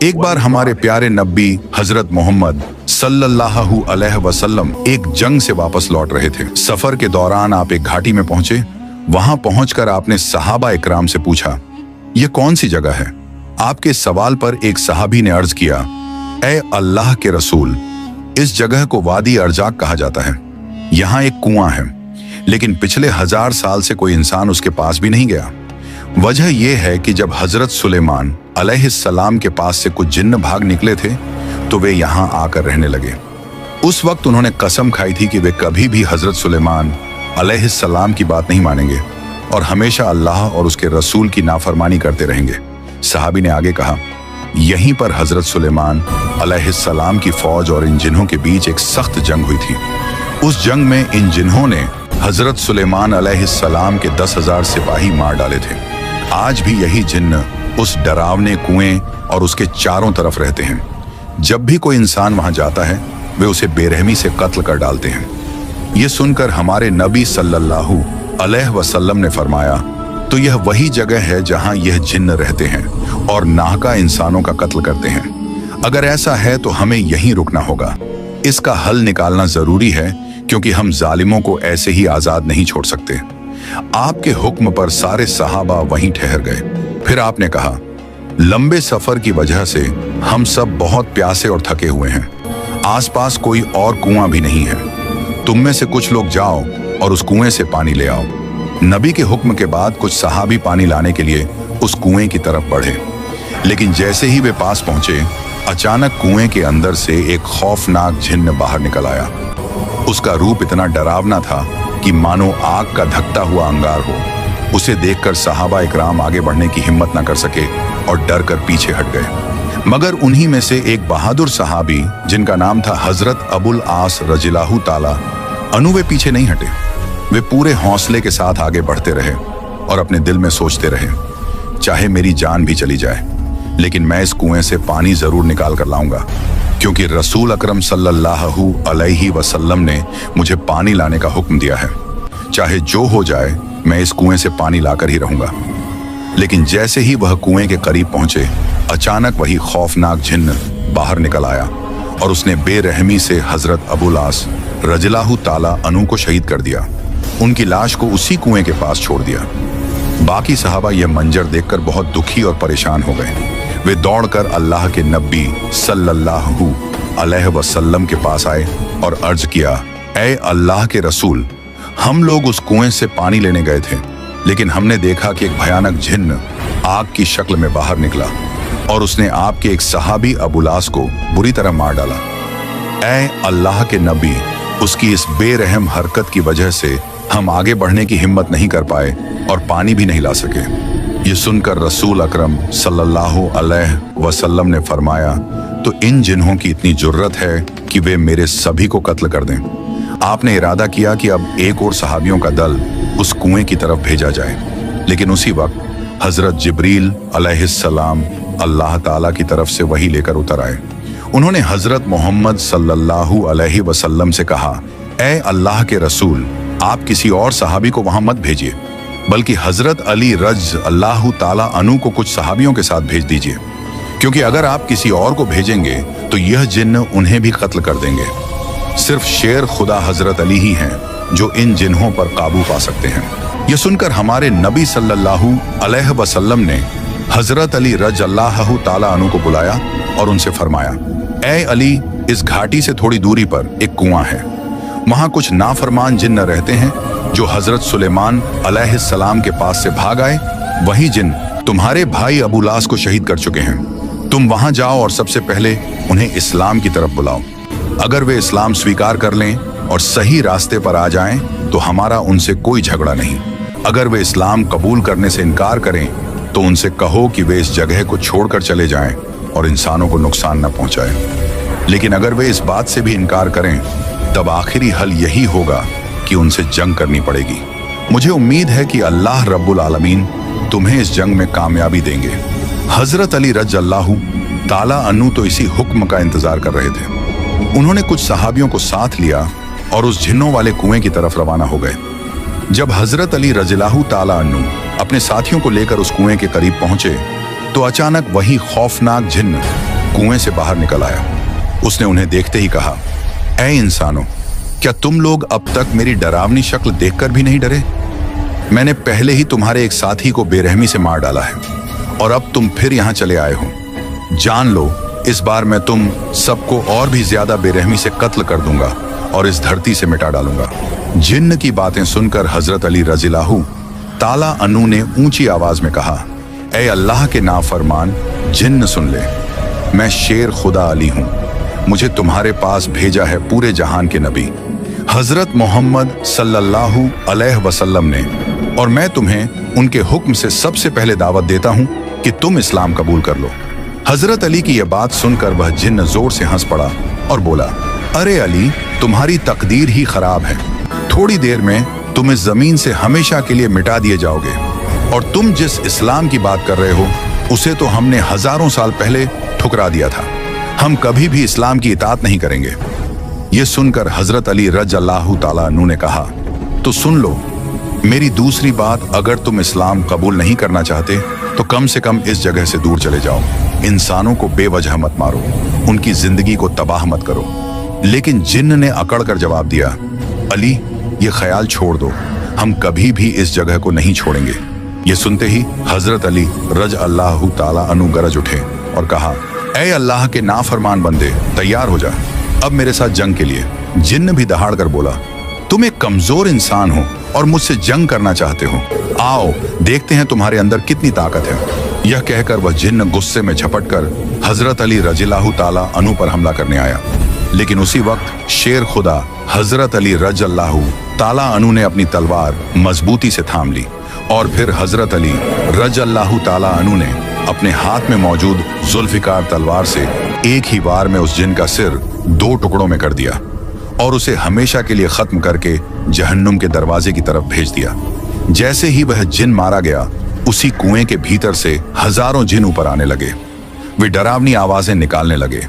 एक बार हमारे प्यारे नबी हजरत मोहम्मद सल्लल्लाहु अलैहि वसल्लम एक जंग से वापस लौट रहे थे। सफर के दौरान आप एक घाटी में पहुंचे। वहां पहुंचकर आपने सहाबा इकराम से पूछा, यह कौन सी जगह है? आपके सवाल पर एक सहाबी ने अर्ज किया, ए अल्लाह के रसूल, इस जगह को वादी अर्जाक कहा जाता है। यहाँ एक कुआं है, लेकिन पिछले 1000 साल से कोई इंसान उसके पास भी नहीं गया। वजह यह है कि जब हजरत सुलेमान अलैहिस्सलाम के पास से कुछ जिन्न भाग निकले थे तो वे यहाँ आकर रहने लगे। उस वक्त उन्होंने कसम खाई थी कि वे कभी भी हजरत सुलेमान अलैहिस्सलाम की बात नहीं मानेंगे और हमेशा अल्लाह और उसके रसूल की नाफरमानी करते रहेंगे। सहाबी ने आगे कहा, यहीं पर हजरत सुलेमान अलैहिस्सलाम की फौज और इन जिन्हों के बीच एक सख्त जंग हुई थी। उस जंग में इन जिन्हों ने हजरत सुलेमान अलैहिस्सलाम के 10,000 सिपाही मार डाले थे। आज भी यही जिन्न उस डरावने कुएं और उसके चारों तरफ रहते हैं। जब भी कोई इंसान वहां जाता है वे उसे बेरहमी से कत्ल कर डालते हैं। ये सुनकर हमारे नबी सल्लल्लाहु अलैहि वसल्लम ने फरमाया, तो यह वही जगह है जहां यह जिन्न रहते हैं और नाहका इंसानों का कत्ल करते हैं। अगर ऐसा है तो हमें यहीं रुकना होगा। इसका हल निकालना जरूरी है, क्योंकि हम जालिमों को ऐसे ही आजाद नहीं छोड़ सकते। आपके हुक्म पर सारे सहाबा वहीं ठहर गए। फिर आपने कहा, लंबे सफर की वजह से हम सब बहुत प्यासे और थके हुए हैं। आसपास कोई और कुआं भी नहीं है। तुम में से कुछ लोग जाओ और उस कुएं से पानी ले आओ। नबी के हुक्म के बाद कुछ सहाबी पानी लाने के लिए उस कुएं की तरफ बढ़े, लेकिन जैसे ही वे पास पहुंचे, अचानक कुएं के अंदर से एक खौफनाक जिन्न बाहर निकल आया। उसका रूप इतना डरावना था कि मानो आग का धकता हुआ अंगार हो। उसे देखकर सहाबा इकराम आगे बढ़ने की हिम्मत न कर सके और डर कर पीछे हट गए। मगर उन्हीं में से एक बहादुर सहाबी, जिनका नाम था हजरत अबुल आस रजिल्लाहु ताला अनु, वे पीछे नहीं हटे। वे पूरे हौसले के साथ आगे बढ़ते रहे और अपने दिल में सोचते रहे, चाहे मेरी जान भी चली जाए, लेकिन मैं इस कुएं से पानी जरूर निकाल कर लाऊंगा, क्योंकि रसूल अकरम सल्लल्लाहु अलैहि वसल्लम ने मुझे पानी लाने का हुक्म दिया है। चाहे जो हो जाए, मैं इस कुएं से पानी लाकर ही रहूंगा। लेकिन जैसे ही वह कुएं के करीब पहुंचे, अचानक वही खौफनाक जिन्न बाहर निकल आया और उसने बेरहमी से हजरत अबुल आस रजिल्लाहु ताला अनु को शहीद कर दिया। उनकी लाश को उसी कुएं के पास छोड़ दिया। बाकी सहाबा यह मंजर देखकर बहुत दुखी और परेशान हो गए। वे दौड़कर अल्लाह के नबी सल्लल्लाहु अलैहि वसल्लम के पास आए और अर्ज किया, ए अल्लाह के रसूल, हम लोग उस कुएं से पानी लेने गए थे, लेकिन हमने देखा कि एक भयानक जिन्न आग की शक्ल में बाहर निकला और उसने आपके एक सहाबी अबुलास को बुरी तरह मार डाला। ए अल्लाह के नबी, उसकी इस बेरहम हरकत की वजह से हम आगे बढ़ने की हिम्मत नहीं कर पाए और पानी भी नहीं ला सके। ये सुनकर रसूल अकरम सल्लल्लाहु अलैहि वसल्लम ने फरमाया, तो इन जिन्हों की इतनी जुर्रत है कि वे मेरे सभी को कत्ल कर दें। आपने इरादा किया कि अब एक और सहाबियों का दल उस कुएं की तरफ भेजा जाए, लेकिन उसी वक्त हजरत जिब्रील अलैहिस्सलाम अल्लाह ताला की तरफ से वही लेकर उतर आए। उन्होंने हजरत मोहम्मद सल्लल्लाहु अलैहि वसल्लम से कहा, ए अल्लाह के रसूल, आप किसी और सहाबी को वहां मत भेजिए, बल्कि हजरत अली रज अल्लाह ताला अनु को कुछ सहाबियों के साथ भेज दीजिए, क्योंकि अगर आप किसी और को भेजेंगे तो यह जिन्न उन्हें भी कत्ल कर देंगे। सिर्फ शेर खुदा हजरत अली ही हैं जो इन जिन्हों पर काबू पा सकते हैं। यह सुनकर हमारे नबी सल्लल्लाहु अलैहि वसल्लम ने हजरत अली रज अल्लाह ताला अनु को बुलाया और उनसे फरमाया, ए अली, इस घाटी से थोड़ी दूरी पर एक कुआं है। वहां कुछ नाफरमान जिन्न रहते हैं जो हजरत सुलेमान अलैहिस्सलाम के पास से भाग आए। वही जिन्न तुम्हारे भाई अबुलास को शहीद कर चुके हैं। तुम वहां जाओ और सबसे पहले उन्हें इस्लाम की तरफ बुलाओ। अगर वे इस्लाम स्वीकार कर लें और सही रास्ते पर आ जाएं, तो हमारा उनसे कोई झगड़ा नहीं। अगर वे इस्लाम कबूल करने से इनकार करें तो उनसे कहो कि वे इस जगह को छोड़कर चले जाएं और इंसानों को नुकसान न पहुंचाएं। लेकिन अगर वे इस बात से भी इनकार करें, तब आखिरी हल यही होगा कि उनसे जंग करनी पड़ेगी। मुझे उम्मीद है कि अल्लाह रब्बुल आलमीन तुम्हें इस जंग में कामयाबी देंगे। हजरत अली रज अल्लाह ताला अनु तो इसी हुक्म का इंतजार कर रहे थे। उन्होंने कुछ सहाबियों को साथ लिया और उस जिन्नों वाले कुएं की तरफ रवाना हो गए। जब हजरत अली रज़ियल्लाहु ताला अन्हु अपने साथियों को लेकर उस कुएं के करीब पहुंचे तो अचानक वही खौफनाक जिन्न कुएं से बाहर निकल आया। उसने उन्हें देखते ही कहा, ऐ इंसानों, क्या तुम लोग अब तक मेरी डरावनी शक्ल देखकर भी नहीं डरे? मैंने पहले ही तुम्हारे एक साथी को बेरहमी से मार डाला है और अब तुम फिर यहाँ चले आए हो। जान लो, इस बार मैं तुम सबको और भी ज्यादा बेरहमी से कत्ल कर दूंगा और इस धरती से मिटा डालूंगा। जिन्न की बातें सुनकर हजरत अली रज़ियल्लाहु ताला अन्हु ने ऊंची आवाज में कहा, ऐ अल्लाह के नाफरमान जिन्न सुन ले, मैं शेर खुदा अली हूं। मुझे तुम्हारे पास भेजा है पूरे जहान के नबी हजरत मोहम्मद सल्लल्लाहु अलैहि वसल्लम ने, और मैं तुम्हें उनके हुक्म से सबसे पहले दावत देता हूं कि तुम इस्लाम कबूल कर लो। हजरत अली की यह बात सुनकर वह जिन्न जोर से हंस पड़ा और बोला, अरे अली, तुम्हारी तकदीर ही खराब है। थोड़ी देर में तुम इस जमीन से हमेशा के लिए मिटा दिए जाओगे, और तुम जिस इस्लाम की बात कर रहे हो उसे तो हमने हजारों साल पहले ठुकरा दिया था। हम कभी भी इस्लाम की इताअत नहीं करेंगे। यह सुनकर हजरत अली रज़ियल्लाहु ताला अन्हु ने कहा, तो सुन लो मेरी दूसरी बात, अगर तुम इस्लाम कबूल नहीं करना चाहते तो कम से कम इस जगह से दूर चले जाओ। इंसानों को बेवजह मत मारो, उनकी जिंदगी को तबाह मत करो। लेकिन जिन्न ने अकड़ कर जवाब दिया, अली, ये ख्याल छोड़ दो, हम कभी भी इस जगह को नहीं छोड़ेंगे। ये सुनते ही हजरत अली रज़ियल्लाहु ताला अन्हु गरज उठे और कहा, ऐ अल्लाह के नाफरमान बंदे, तैयार हो जा, अब मेरे साथ जंग के लिए। जिन्न भी दहाड़ कर बोला, तुम एक कमजोर इंसान हो और मुझसे जंग करना चाहते हो। आओ देखते हैं तुम्हारे अंदर कितनी ताकत है। यह कहकर वह जिन्न गुस्से में झपटकर हजरत अली रज़ियल्लाहु ताला अन्हु पर हमला करने आया। लेकिन उसी वक्त शेर खुदा हजरत अली रज़ियल्लाहु ताला अन्हु ने अपनी तलवार मजबूती से थाम ली, और फिर हजरत अली रज़ियल्लाहु ताला अन्हु ने अपने हाथ में मौजूद जुल्फिकार तलवार से एक ही वार में उस जिन का सिर 2 टुकड़ों में कर दिया और उसे हमेशा के लिए खत्म करके जहन्नुम के दरवाजे की तरफ भेज दिया। जैसे ही वह जिन मारा गया, उसी कुएं के भीतर से हजारों जिन ऊपर आने लगे। वे डरावनी आवाजें निकालने लगे,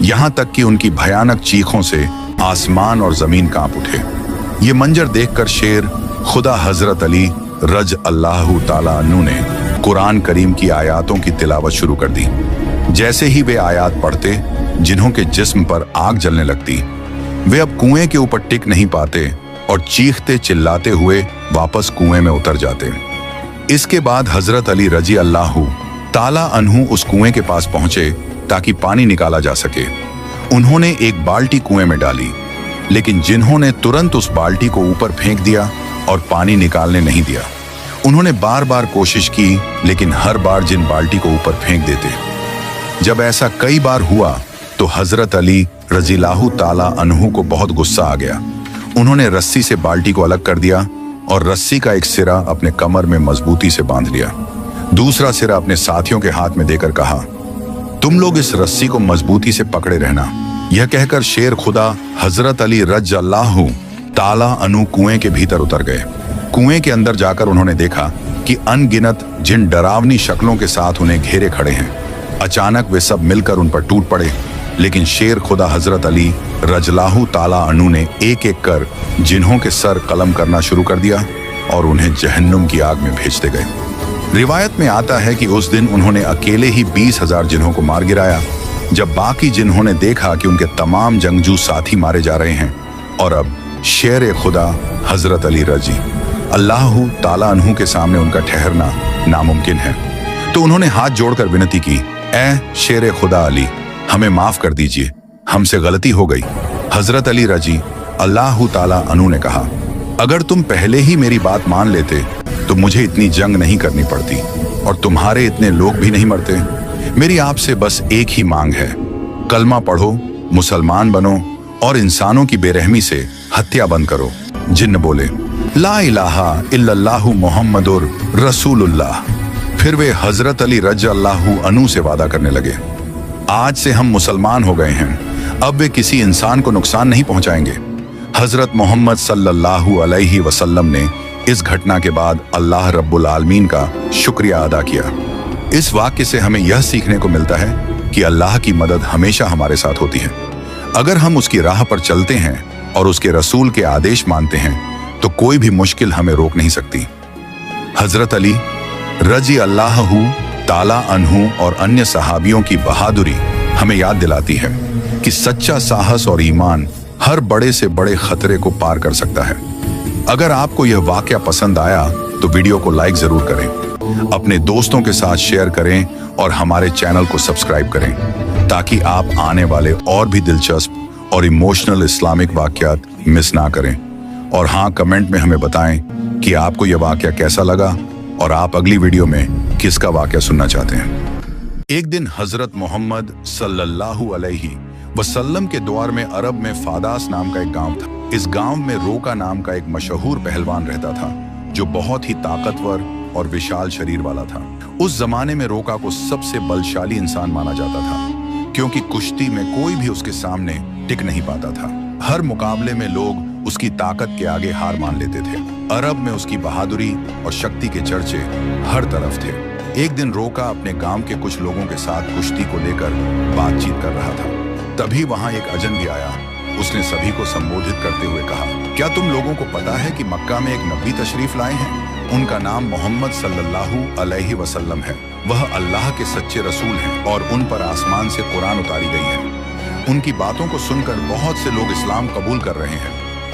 यहां तक कि उनकी भयानक चीखों से आसमान और जमीन कांप उठे। ये मंजर देखकर शेर खुदा हजरत अली रज़ियल्लाहु ताला अन्हु ने कुरान करीम की आयातों की तिलावत शुरू कर दी। जैसे ही वे आयात पढ़ते, जिन्हों के जिस्म पर आग जलने लगती। वे अब कुएं के ऊपर टिक नहीं पाते और चीखते चिल्लाते हुए वापस कुएं में उतर जाते। इसके बाद हजरत अली रज़ियल्लाहु ताला अन्हु उस कुएं के पास पहुंचे ताकि पानी निकाला जा सके। उन्होंने एक बाल्टी कुएं में डाली, लेकिन जिन्होंने तुरंत उस बाल्टी को ऊपर फेंक दिया और पानी निकालने नहीं दिया। उन्होंने बार बार कोशिश की, लेकिन हर बार जिन बाल्टी को ऊपर फेंक देते। जब ऐसा कई बार हुआ तो हजरत अली रज़ियल्लाहु ताला अन्हु को बहुत गुस्सा आ गया। उन्होंने रस्सी से बाल्टी को अलग कर दिया और रस्सी का एक सिरा अपने कमर में मजबूती से बांध लिया। दूसरा सिरा अपने साथियों के हाथ में देकर कहा, तुम लोग इस रस्सी को मजबूती से पकड़े रहना। यह कहकर शेर खुदा हजरत अली रज़ियल्लाहु ताला अन्हु कुएं के भीतर उतर गए। कुएं के अंदर जाकर उन्होंने देखा कि अनगिनत जिन डरावनी शक्लों के साथ उन्हें घेरे खड़े हैं। अचानक वे सब मिलकर उन पर टूट पड़े, लेकिन शेर खुदा हजरत अली रज़ियल्लाहु ताला अन्हु ने एक एक कर जिन्हों के सर कलम करना शुरू कर दिया और उन्हें जहन्नुम की आग में भेजते गए। रिवायत में आता है कि उस दिन उन्होंने अकेले ही 20,000 जिन्हों को मार गिराया। जब बाकी जिन्हों ने देखा कि उनके तमाम जंगजू साथी मारे जा रहे हैं और अब शेर खुदा हजरत अली रज़ियल्लाहु ताला अन्हु के सामने उनका ठहरना नामुमकिन है, तो उन्होंने हाथ जोड़कर विनती की, ऐ शेर खुदा अली, हमें माफ कर दीजिए, हमसे गलती हो गई। हजरत अली रज़ियल्लाहु ताला अन्हु ने कहा, अगर तुम पहले ही मेरी बात मान लेते तो मुझे इतनी जंग नहीं करनी पड़ती और तुम्हारे इतने लोग भी नहीं मरते। मेरी आपसे बस एक ही मांग है, कलमा पढ़ो, मुसलमान बनो और इंसानों की बेरहमी से हत्या बंद करो। जिन्न बोले, ला इलाहा इल्लल्लाहु मुहम्मदुर रसूलुल्लाह। फिर वे हजरत अली रज़ियल्लाहु अन्हु से वादा करने लगे, आज से हम मुसलमान हो गए हैं, अब वे किसी इंसान को नुकसान नहीं पहुंचाएंगे। हजरत मोहम्मद सल्लल्लाहु अलैहि वसल्लम ने इस घटना के बाद अल्लाह रब्बुल आलमीन का शुक्रिया अदा किया। इस वाक्य से हमें यह सीखने को मिलता है कि अल्लाह की मदद हमेशा हमारे साथ होती है। अगर हम उसकी राह पर चलते हैं और उसके रसूल के आदेश मानते हैं तो कोई भी मुश्किल हमें रोक नहीं सकती। हजरत अली रज़ियल्लाहु ताला अन्हु और अन्य सहाबियों की बहादुरी हमें याद दिलाती है कि सच्चा साहस और ईमान हर बड़े से बड़े खतरे को पार कर सकता है। अगर आपको यह वाकया पसंद आया तो वीडियो को लाइक जरूर करें, अपने दोस्तों के साथ शेयर करें और हमारे चैनल को सब्सक्राइब करें ताकि आप आने वाले और भी दिलचस्प और इमोशनल इस्लामिक वाकयात मिस ना करें। और हाँ, कमेंट में हमें बताएं कि आपको यह वाकया कैसा लगा और आप अगली वीडियो में किसका वाकया सुनना चाहते हैं। एक दिन हजरत मोहम्मद सल्लल्लाहु अलैहि वसल्लम के दौर में अरब में फादास नाम का एक गांव था। इस गांव में रोका नाम का एक मशहूर पहलवान रहता था जो बहुत ही ताकतवर और विशाल शरीर वाला था। उस जमाने में रोका को सबसे बलशाली इंसान माना जाता था क्योंकि कुश्ती में कोई भी उसके सामने टिक नहीं पाता था। हर मुकाबले में लोग उसकी ताकत के आगे हार मान लेते थे। अरब में उसकी बहादुरी और शक्ति के चर्चे हर तरफ थे। एक दिन रोका अपने गांव के कुछ लोगों के साथ कुश्ती को लेकर बातचीत कर रहा था। तभी वहां एक अजनबी आया। उसने सभी को संबोधित करते हुए कहा, क्या तुम लोगों को पता है कि मक्का में एक नबी तशरीफ लाए हैं? उनका नाम मोहम्मद सल्लल्लाहु अलैहि वसल्लम है। वह अल्लाह के सच्चे रसूल हैं और उन पर आसमान से कुरान उतारी गई है। उनकी बातों को सुनकर बहुत से लोग इस्लाम कबूल कर रहे हैं।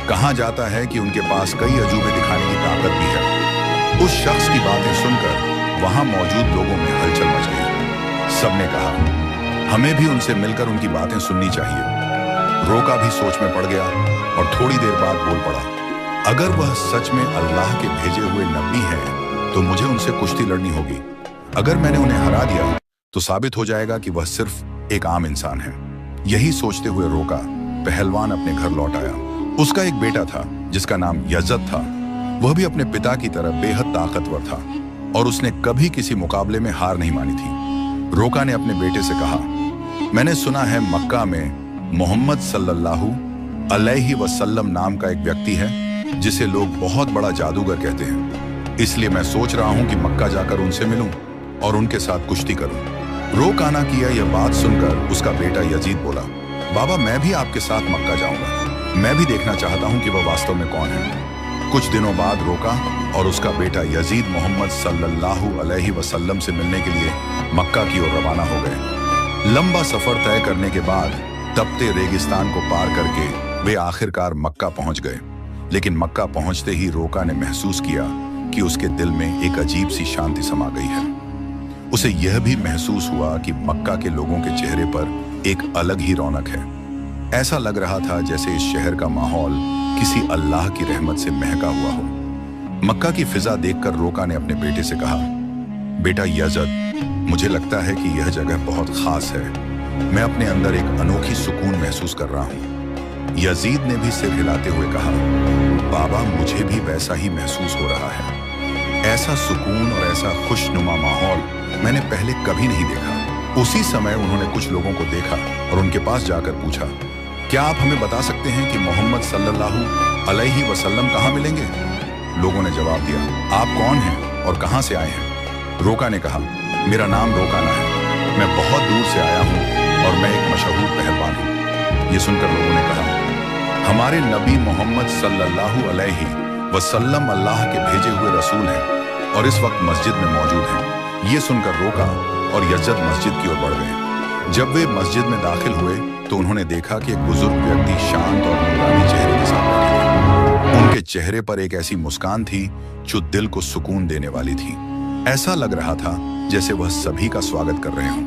कहा जाता है कि उनके पास कई अजूबे दिखाने की ताकत भी है। उस शख्स की बातें सुनकर वहां मौजूद लोगों में हलचल मच गई। सबने कहा, हमें भी उनसे मिलकर उनकी बातें सुननी चाहिए। रोका भी सोच में पड़ गया और थोड़ी देर बाद बोल पड़ा, अगर वह सच में अल्लाह के भेजे हुए नबी हैं तो मुझे उनसे कुश्ती लड़नी होगी। अगर मैंने उन्हें हरा दिया तो साबित हो जाएगा कि वह सिर्फ एक आम इंसान है। यही सोचते हुए रोका पहलवान अपने घर लौट आया। उसका एक बेटा था जिसका नाम यजद था। वह भी अपने पिता की तरह बेहद ताकतवर था और उसने कभी किसी मुकाबले में हार नहीं मानी थी। रोका ने अपने बेटे से कहा, मैंने सुना है मक्का में मोहम्मद सल्लल्लाहु अलैहि वसल्लम नाम का एक व्यक्ति है जिसे लोग बहुत बड़ा जादूगर कहते हैं। इसलिए मैं सोच रहा हूं कि मक्का जाकर उनसे मिलूं और उनके साथ कुश्ती करूं। रोकाना किया यह बात सुनकर उसका बेटा यजीद बोला, बाबा मैं भी आपके साथ मक्का जाऊंगा। मैं भी देखना चाहता हूं कि वह वास्तव में कौन है। कुछ दिनों बाद रोका और उसका बेटा यजीद मोहम्मद सल्लल्लाहु अलैहि वसल्लम से मिलने के लिए मक्का की ओर रवाना हो गए। लंबा सफर तय करने के बाद तपते रेगिस्तान को पार करके वे आखिरकार मक्का पहुंच गए। लेकिन मक्का पहुंचते ही रोका ने महसूस किया कि उसके दिल में एक अजीब सी शांति समा गई है। उसे यह भी महसूस हुआ कि मक्का के लोगों के चेहरे पर एक अलग ही रौनक है। ऐसा लग रहा था जैसे इस शहर का माहौल किसी अल्लाह की रहमत से महका हुआ हो। मक्का की फिजा देखकर रोका ने अपने बेटे से कहा, बेटा यजद, मुझे लगता है कि यह जगह बहुत खास है। मैं अपने अंदर एक अनोखी सुकून महसूस कर रहा हूँ। यजीद ने भी सिर हिलाते हुए कहा, बाबा मुझे भी वैसा ही महसूस हो रहा है। ऐसा सुकून और ऐसा खुशनुमा माहौल मैंने पहले कभी नहीं देखा। उसी समय उन्होंने कुछ लोगों को देखा और उनके पास जाकर पूछा, क्या आप हमें बता सकते हैं कि मोहम्मद सल्लल्लाहु अलैहि वसल्लम कहाँ मिलेंगे? लोगों ने जवाब दिया, आप कौन हैं और कहाँ से आए हैं? रोका ने कहा, मेरा नाम रोकाना है। मैं बहुत दूर से आया हूँ और मैं एक मशहूर पहलवान हूँ। ये सुनकर लोगों ने कहा, हमारे नबी मोहम्मद सल्लल्लाहु अलैहि वसल्लम अल्लाह के भेजे हुए रसूल हैं और इस वक्त मस्जिद में मौजूद हैं। ये सुनकर रोका और यजद मस्जिद की ओर बढ़ गए। जब वे मस्जिद में दाखिल हुए तो उन्होंने देखा कि एक बुजुर्ग व्यक्ति शांत और नूरानी चेहरे के साथ बैठे थे। उनके चेहरे पर एक ऐसी मुस्कान थी जो दिल को सुकून देने वाली थी। ऐसा लग रहा था जैसे वह सभी का स्वागत कर रहे हों।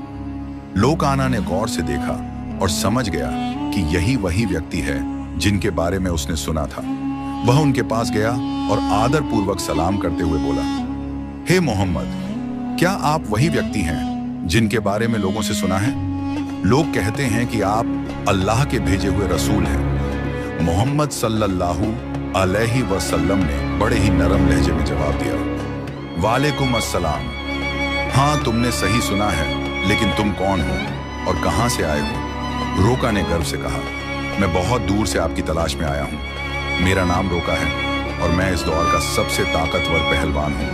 लोकाना ने गौर से देखा और समझ गया कि यही वही व्यक्ति है जिनके बारे में उसने सुना था। वह उनके पास गया और आदर पूर्वक सलाम करते हुए बोला, हे मोहम्मद, क्या आप वही व्यक्ति हैं जिनके बारे में लोगों से सुना है? लोग कहते हैं कि आप अल्लाह के भेजे हुए रसूल हैं। मोहम्मद सल्लल्लाहु अलैहि वसल्लम ने बड़े ही नरम लहजे में जवाब दिया, वालेकुम अस्सलाम। हाँ, तुमने सही सुना है, लेकिन तुम कौन हो और कहां से आए हो? रोका ने गर्व से कहा, मैं बहुत दूर से आपकी तलाश में आया हूं। मेरा नाम रोका है और मैं इस दौर का सबसे ताकतवर पहलवान हूं।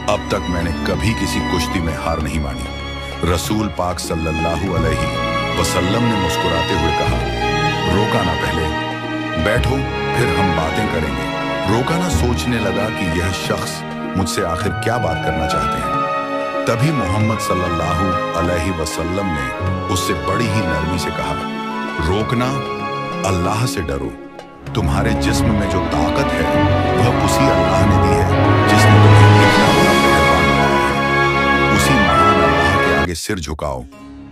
अब तक मैंने कभी किसी कुश्ती में हार नहीं मानी। रसूल पाक सल्लल्लाहु अलैहि वसल्लम ने मुस्कुराते हुए कहा, रोका ना, पहले बैठो, फिर हम बातें करेंगे। रोका ना सोचने लगा कि यह शख्स मुझसे आखिर क्या बात करना चाहते हैं। तभी मोहम्मद सल्लल्लाहु अलैहि वसल्लम ने उससे बड़ी ही नरमी से कहा, रोकना, अल्लाह से डरो। तुम्हारे जिस्म में जो ताकत है वह उसी अल्लाह ने दी है जिसने तुम्हें इतना बड़ा पहलवान बनाया है। उसी महान अल्लाह के आगे सिर झुकाओ,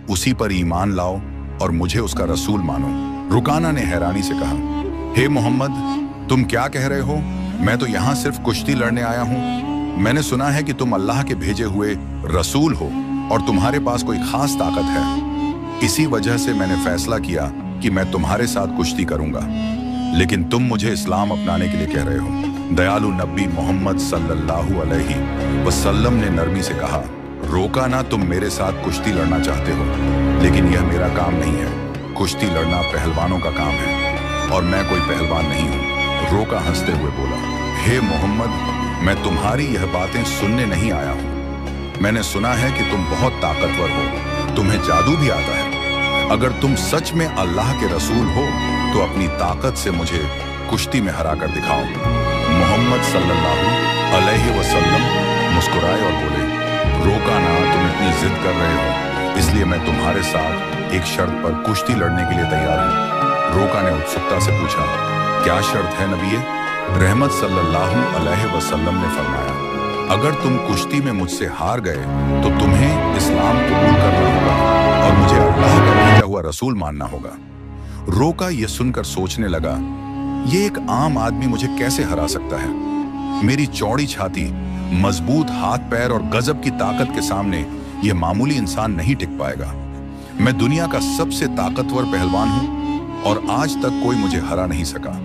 उसी पर ईमान लाओ और मुझे उसका रसूल मानो। रुकाना ने हैरानी से कहा, हे मोहम्मद, तुम क्या कह रहे हो? मैं तो यहाँ सिर्फ कुश्ती लड़ने आया हूँ। मैंने सुना है कि तुम अल्लाह के भेजे हुए रसूल हो और तुम्हारे पास कोई खास ताकत है। इसी वजह से मैंने फैसला किया कि मैं तुम्हारे साथ कुश्ती करूंगा, लेकिन तुम मुझे इस्लाम अपनाने के लिए कह रहे हो। दयालु नबी मोहम्मद सल्लल्लाहु अलैहि वसल्लम ने नरमी से कहा, रोका ना, तुम मेरे साथ कुश्ती लड़ना चाहते हो, लेकिन यह मेरा काम नहीं है। कुश्ती लड़ना पहलवानों का काम है और मैं कोई पहलवान नहीं हूँ। रोका हंसते हुए बोला, हे मोहम्मद, मैं तुम्हारी यह बातें सुनने नहीं आया हूँ। मैंने सुना है कि तुम बहुत ताकतवर हो, तुम्हें जादू भी आता है। अगर तुम सच में अल्लाह के रसूल हो तो अपनी ताकत से मुझे कुश्ती में हरा कर दिखाओ। मोहम्मद सल्लल्लाहु अलैहि वसल्लम मुस्कुराए और बोले, रोका ना, तुम इतनी जिद कर रहे हो, इसलिए मैं तुम्हारे साथ एक शर्त पर कुश्ती लड़ने के लिए तैयार हूँ। रोका ने उत्सुकता से पूछा, क्या शर्त है नबी? रहमत सल्लल्लाहु अलैहि वसल्लम ने फरमाया, अगर तुम कुश्ती में मुझसे हार गए तो तुम्हें इस्लाम कबूल करना होगा और मुझे अल्लाह का भेजा हुआ रसूल मानना होगा। रोका यह सुनकर सोचने लगा, ये एक आम आदमी मुझे कैसे हरा सकता है? मेरी चौड़ी छाती, मजबूत हाथ पैर और गजब की ताकत के सामने यह मामूली इंसान नहीं टिक पाएगा। मैं दुनिया का सबसे ताकतवर पहलवान हूं और आज तक कोई मुझे हरा नहीं सका।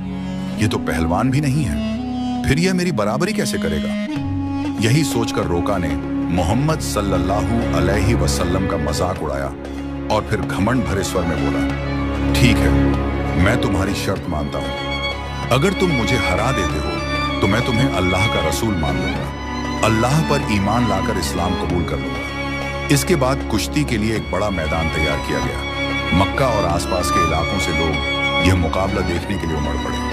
ये तो पहलवान भी नहीं है, फिर यह मेरी बराबरी कैसे करेगा? यही सोचकर रोका ने मोहम्मद सल्लल्लाहु अलैहि वसल्लम का मजाक उड़ाया और फिर घमंड भरे स्वर में बोला, ठीक है, मैं तुम्हारी शर्त मानता हूं। अगर तुम मुझे हरा देते हो तो मैं तुम्हें अल्लाह का रसूल मान लूंगा, अल्लाह पर ईमान लाकर इस्लाम कबूल कर लूंगा। इसके बाद कुश्ती के लिए एक बड़ा मैदान तैयार किया गया। मक्का और आसपास के इलाकों से लोग यह मुकाबला देखने के लिए उमड़ पड़े।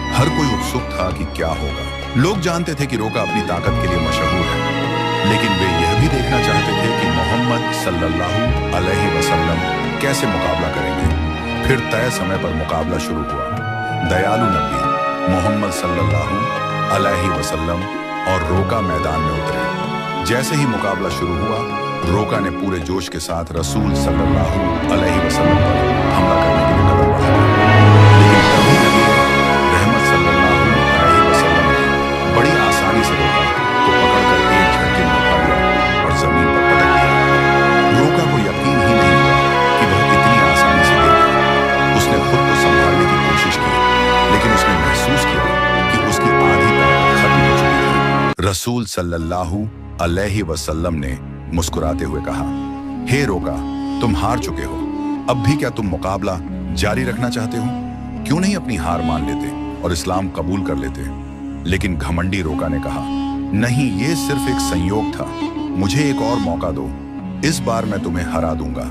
हर कोई उत्सुक था कि क्या होगा। लोग जानते थे कि रोका अपनी ताकत के लिए मशहूर है, लेकिन वे यह भी देखना चाहते थे कि मोहम्मद सल्लल्लाहु अलैहि वसल्लम कैसे मुकाबला करेंगे। फिर तय समय पर मुकाबला शुरू हुआ। दयालु नबी मोहम्मद सल्लल्लाहु अलैहि वसल्लम और रोका मैदान में उतरे। जैसे ही मुकाबला शुरू हुआ, रोका ने पूरे जोश के साथ रसूल सल्लल्लाहु अलैहि वसल्लम पर हमला करने के लिए कदम बढ़ाया, लेकिन तभी नबी रहमत सल्लल्लाहु अलैहि वसल्लम ने बड़ी आसानी से रोका को पकड़कर एक झटके में उठा लिया और जमीन पर पटक दिया। रोका को यकीन ही नहीं हुआ कि वह इतनी आसानी से गिर गया। उसने खुद को संभालने की कोशिश की, लेकिन उसने महसूस किया कि उसकी आधी ताकत खत्म हो चुकी थी। रसूल सल्लल्लाहु अलैहि वसल्लम ने मुस्कुराते हुए कहा, हे रोका, तुम हार चुके हो। अब भी क्या तुम मुकाबला जारी रखना चाहते हो? क्यों नहीं अपनी हार मान लेते और इस्लाम कबूल कर लेते? लेकिन घमंडी रोका ने कहा, नहीं, ये सिर्फ एक संयोग था, मुझे एक और मौका दो, इस बार मैं तुम्हें हरा दूंगा।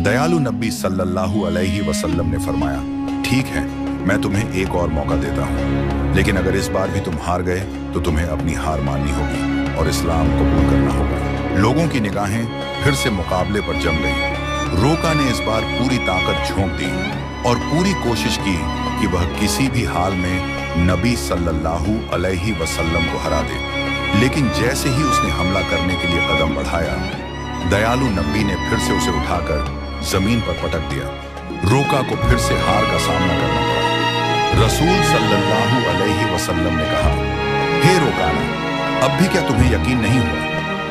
दयालु नबी सल्लल्लाहु अलैहि वसल्लम ने फरमाया, ठीक है, मैं तुम्हें एक और मौका देता हूँ, लेकिन अगर इस बार भी तुम हार गए तो तुम्हें अपनी हार माननी होगी और इस्लाम कबूल करना होगा। लोगों की निगाहें फिर से मुकाबले पर जम गईं। रोका ने इस बार पूरी ताकत झोंक दी और पूरी कोशिश की कि वह किसी भी हाल में नबी सल्लल्लाहु अलैहि वसल्लम को हरा दे। लेकिन जैसे ही उसने हमला करने के लिए कदम बढ़ाया, दयालु नबी ने फिर से उसे उठाकर जमीन पर पटक दिया। रोका को फिर से हार का सामना करना पड़ा। रसूल सल्लल्लाहु अलैहि वसल्लम ने कहा, हे रोकाना, अब भी क्या तुम्हें यकीन नहीं हुआ?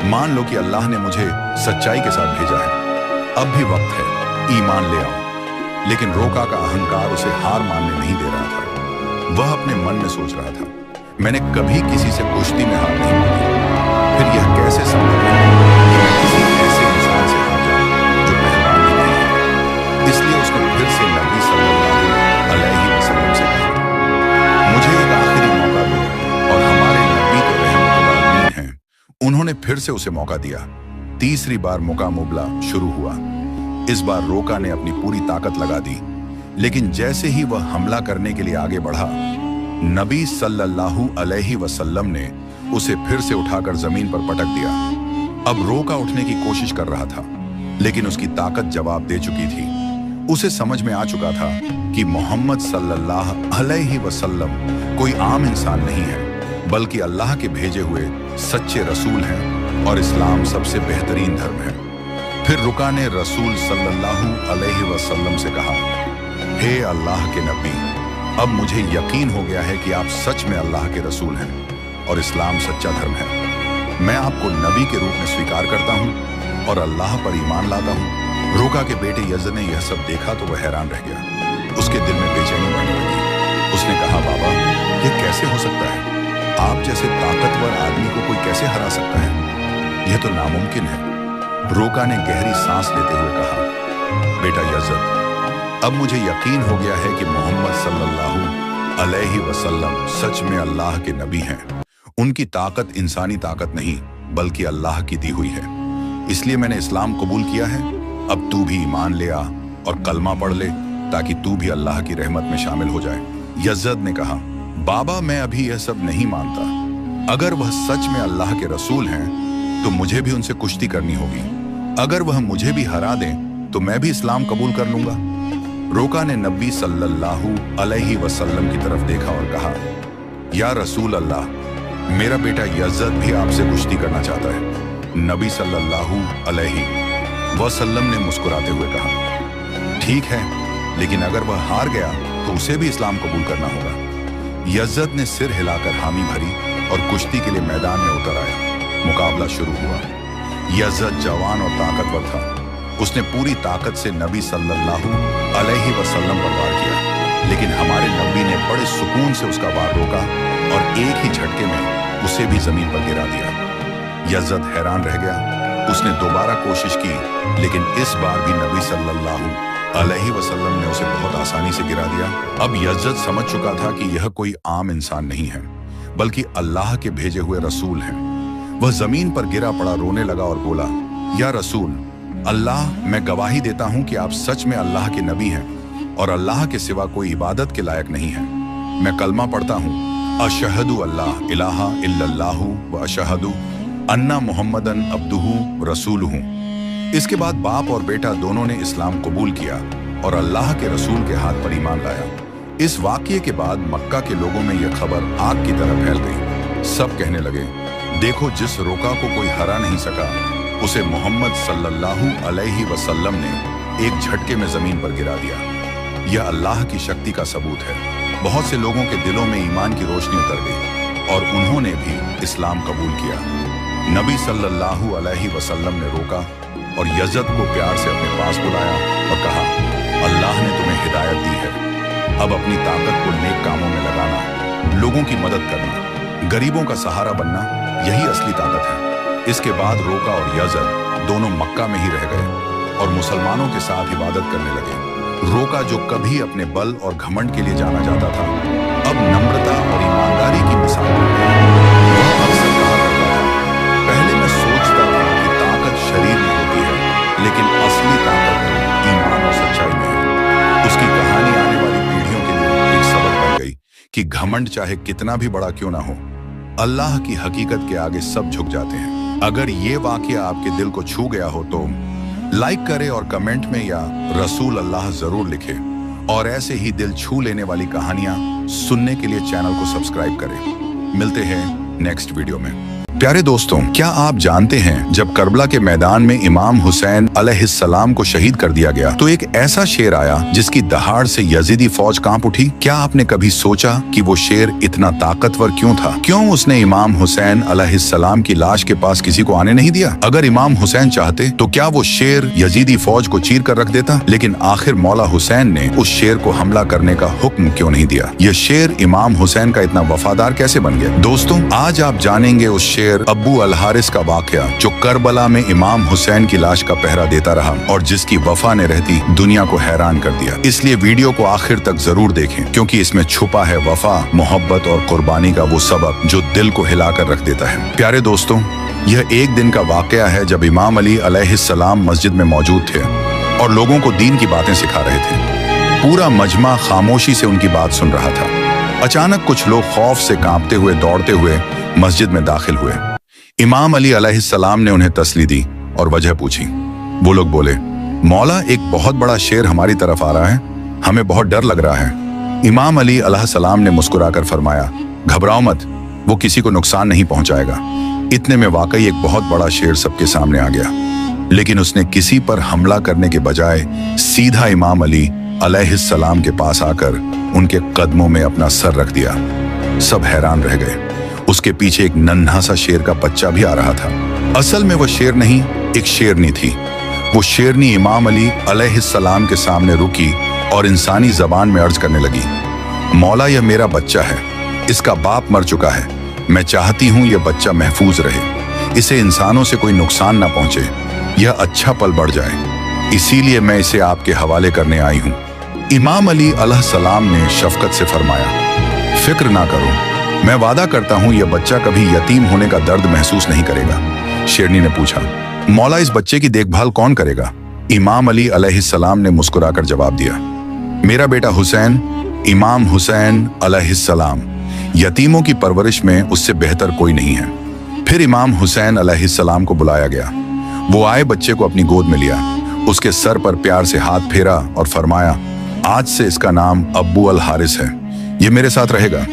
मान लो कि अल्लाह ने मुझे सच्चाई के साथ भेजा है, अब भी वक्त है, ईमान ले आओ। लेकिन रोका का अहंकार उसे हार मानने नहीं दे रहा था। वह अपने मन में सोच रहा था, मैंने कभी किसी से कुश्ती में हार नहीं मानी, फिर यह कैसे संभव है कि मैं किसी ऐसे इंसान से हार जाऊं जो पहलवान भी नहीं है। इसलिए उसने फिर से नबी सल्लल्लाहु अलैहि वसल्लम से कहा, मुझे एक आखिरी मौका दो। और हमारे नबी तो रहमतुल्लाह अलैहि हैं, उन्होंने फिर से उसे मौका दिया। तीसरी बार मुकाबला शुरू हुआ। इस बार रोका ने अपनी पूरी ताकत लगा दी, लेकिन जैसे ही वह हमला करने के लिए आगे बढ़ा, नबी सल्लल्लाहु अलैहि वसल्लम ने उसे फिर से उठाकर जमीन पर पटक दिया। अब रोका उठने की कोशिश कर रहा था, लेकिन उसकी ताकत जवाब दे चुकी थी। उसे समझ में आ चुका था कि मोहम्मद सल्लल्लाहु अलैहि वसल्लम कोई आम इंसान नहीं है, बल्कि अल्लाह के भेजे हुए सच्चे रसूल हैं और इस्लाम सबसे बेहतरीन धर्म है। फिर रुका ने रसूल सल्लल्लाहु अलैहि वसल्लम से कहा, हे अल्लाह के नबी, अब मुझे यकीन हो गया है कि आप सच में अल्लाह के रसूल हैं और इस्लाम सच्चा धर्म है। मैं आपको नबी के रूप में स्वीकार करता हूँ और अल्लाह पर ईमान लाता हूँ। रोका के बेटे यज़द ने यह सब देखा तो वह हैरान रह गया। उसके दिल में बेचैनी बढ़ने लगी। उसने कहा, बाबा, यह कैसे हो सकता है? आप जैसे ताकतवर आदमी को कोई कैसे हरा सकता है? यह तो नामुमकिन है। रोका ने गहरी सांस लेते हुए कहा, बेटा यज़द, अब मुझे यकीन हो गया है कि मोहम्मद सल्लल्लाहु अलैहि वसल्लम सच में अल्लाह के नबी हैं। उनकी ताकत इंसानी ताकत नहीं, बल्कि अल्लाह की दी हुई है। इसलिए मैंने इस्लाम कबूल किया है। अब तू भी ईमान ले आ और कलमा पढ़ ले, ताकि तू भी अल्लाह की रहमत में शामिल हो जाए। यज़द ने कहा, बाबा, मैं अभी यह सब नहीं मानता। अगर वह सच में अल्लाह के रसूल हैं, तो मुझे भी उनसे कुश्ती करनी होगी। अगर वह मुझे भी हरा दें, तो मैं भी इस्लाम कबूल कर लूंगा। रोका ने नबी सल्लल्लाहु अलैहि वसल्लम की तरफ देखा और कहा, या रसूल अल्लाह, मेरा बेटा यज़द भी आपसे कुश्ती करना चाहता है। नबी सल्लल्लाहु अलैहि वसल्लम ने मुस्कुराते हुए कहा, ठीक है, लेकिन अगर वह हार गया तो उसे भी इस्लाम कबूल करना होगा। यज़द ने सिर हिलाकर हामी भरी और कुश्ती के लिए मैदान में उतर आया। मुकाबला शुरू हुआ। यज़द जवान और ताकतवर था। उसने पूरी ताकत से नबी सल्लल्लाहु अलैहि वसल्लम पर वार किया, लेकिन हमारे नबी ने बड़े सुकून से उसका वार रोका और एक ही झटके में उसे भी जमीन पर गिरा दिया। यज़द हैरान रह गया। उसने दोबारा कोशिश की, लेकिन इस बार भी नबी सल्लल्लाहु अलैहि वसल्लम ने उसे बहुत आसानी से गिरा दिया। अब यज़द समझ चुका था कि यह कोई आम इंसान नहीं है, बल्कि अल्लाह के भेजे हुए रसूल हैं। वह जमीन पर गिरा पड़ा रोने लगा और बोला, या रसूल अल्लाह, मैं गवाही देता हूं कि आप सच में अल्लाह के नबी हैं और अल्लाह के सिवा कोई इबादत के लायक नहीं है। मैं कलमा पढ़ता हूं, अशहदु अल्लाह इलाहा इल्लल्लाहु व अशहदु अन्ना मुहम्मदन अब्दुहु रसूलुहु। इसके बाद बाप और बेटा दोनों ने इस्लाम कबूल किया और अल्लाह के रसूल के हाथ पर ईमान लाया। इस वाक़ये के बाद मक्का के लोगों में यह खबर आग की तरह फैल गई। सब कहने लगे, देखो, जिस रोका को कोई हरा नहीं सका, उसे मोहम्मद सल्लल्लाहु अलैहि वसल्लम ने एक झटके में जमीन पर गिरा दिया। यह अल्लाह की शक्ति का सबूत है। बहुत से लोगों के दिलों में ईमान की रोशनी उतर गई और उन्होंने भी इस्लाम कबूल किया। नबी सल्लल्लाहु अलैहि वसल्लम ने रोका और यज़द को प्यार से अपने पास बुलाया और कहा, अल्लाह ने तुम्हें हिदायत दी है। अब अपनी ताकत को नेक कामों में लगाना, लोगों की मदद करना, गरीबों का सहारा बनना, यही असली ताकत है। इसके बाद रोका और यज़द दोनों मक्का में ही रह गए और मुसलमानों के साथ इबादत करने लगे। रोका, जो कभी अपने बल और घमंड के लिए जाना जाता था, अब नम्रता और ईमानदारी की मिसाल बन गया। वह अक्सर कहा करता था, पहले मैं सोचता था कि ताकत शरीर में होती है, लेकिन असली ताकत ईमान और सच्चाई में है। उसकी कहानी आने वाली पीढ़ियों के लिए एक सबक बन गई कि घमंड चाहे कितना भी बड़ा क्यों ना हो, अल्लाह की हकीकत के आगे सब झुक जाते हैं। अगर ये वाकया आपके दिल को छू गया हो तो लाइक करें और कमेंट में या रसूल अल्लाह जरूर लिखें। और ऐसे ही दिल छू लेने वाली कहानियां सुनने के लिए चैनल को सब्सक्राइब करें। मिलते हैं नेक्स्ट वीडियो में। प्यारे दोस्तों, क्या आप जानते हैं जब करबला के मैदान में इमाम हुसैन अलैहिस्सलाम को शहीद कर दिया गया तो एक ऐसा शेर आया जिसकी दहाड़ से यजीदी फौज कांप उठी। क्या आपने कभी सोचा कि वो शेर इतना ताकतवर क्यों था? क्यों उसने इमाम हुसैन अलैहिस्सलाम की लाश के पास किसी को आने नहीं दिया? अगर इमाम हुसैन चाहते तो क्या वो शेर यजीदी फौज को चीर कर रख देता? लेकिन आखिर मौला हुसैन ने उस शेर को हमला करने का हुक्म क्यों नहीं दिया? यह शेर इमाम हुसैन का इतना वफादार कैसे बन गया? दोस्तों, आज आप जानेंगे उस शेर अब्बू अल हारिस का वाकया जो करबला में इमाम हुसैन की लाश का पहरा देता रहा और जिसकी वफा ने रहती दुनिया को हैरान कर दिया। इसलिए वीडियो को आखिर तक जरूर देखें, क्योंकि इसमें छुपा है वफा, मोहब्बत और कुर्बानी का वो सबक जो दिल को हिलाकर रख देता है। प्यारे दोस्तों, यह एक दिन का वाकया है जब इमाम अली अलैहिस्सलाम मस्जिद में मौजूद थे और लोगों को दीन की बातें सिखा रहे थे। पूरा मजमा खामोशी से उनकी बात सुन रहा था। अचानक कुछ लोग खौफ से कांपते हुए दौड़ते हुए मस्जिद में दाखिल हुए। इमाम अली अलैहिस्सलाम ने उन्हें तसल्ली दी और वजह पूछी। वो लोग बोले, मौला, एक बहुत बड़ा शेर हमारी तरफ आ रहा है, हमें बहुत डर लग रहा है। इमाम अली अलैहिस्सलाम ने मुस्कुराकर फरमाया, घबराओ मत, वो किसी को नुकसान नहीं पहुंचाएगा। इतने में वाकई एक बहुत बड़ा शेर सबके सामने आ गया, लेकिन उसने किसी पर हमला करने के बजाय सीधा इमाम अली अलैहिस्सलाम के पास आकर उनके कदमों में अपना सर रख दिया। सब हैरान रह गए। उसके पीछे एक नन्हा सा शेर का बच्चा भी आ रहा था। असल में वो शेर नहीं, एक शेरनी थी। वो शेरनी इमाम अली अलैहिस्सलाम के सामने रुकी और इंसानी जबान में अर्ज करने लगी, मौला, यह मेरा बच्चा है, इसका बाप मर चुका है। मैं चाहती हूँ यह बच्चा महफूज रहे, इसे इंसानों से कोई नुकसान ना पहुंचे, यह अच्छा पल बढ़ जाए, इसीलिए मैं इसे आपके हवाले करने आई हूँ। इमाम अली अलैहिस्सलाम ने शफकत से फरमाया, फिक्र ना करो, मैं वादा करता हूँ यह बच्चा कभी यतीम होने का दर्द महसूस नहीं करेगा। शेरनी ने पूछा, मौला, इस बच्चे की देखभाल कौन करेगा? इमाम अली अलैहिस्सलाम ने मुस्कुराकर जवाब दिया, मेरा बेटा हुसैन, इमाम हुसैन अलैहिस्सलाम, यतीमों की परवरिश में उससे बेहतर कोई नहीं है। फिर इमाम हुसैन अलैहिस्सलाम को बुलाया गया। वो आए बच्चे को अपनी गोद में लिया, उसके सर पर प्यार से हाथ फेरा और फरमाया, आज से इसका नाम अब्बू अल हारिस है, ये मेरे साथ रहेगा।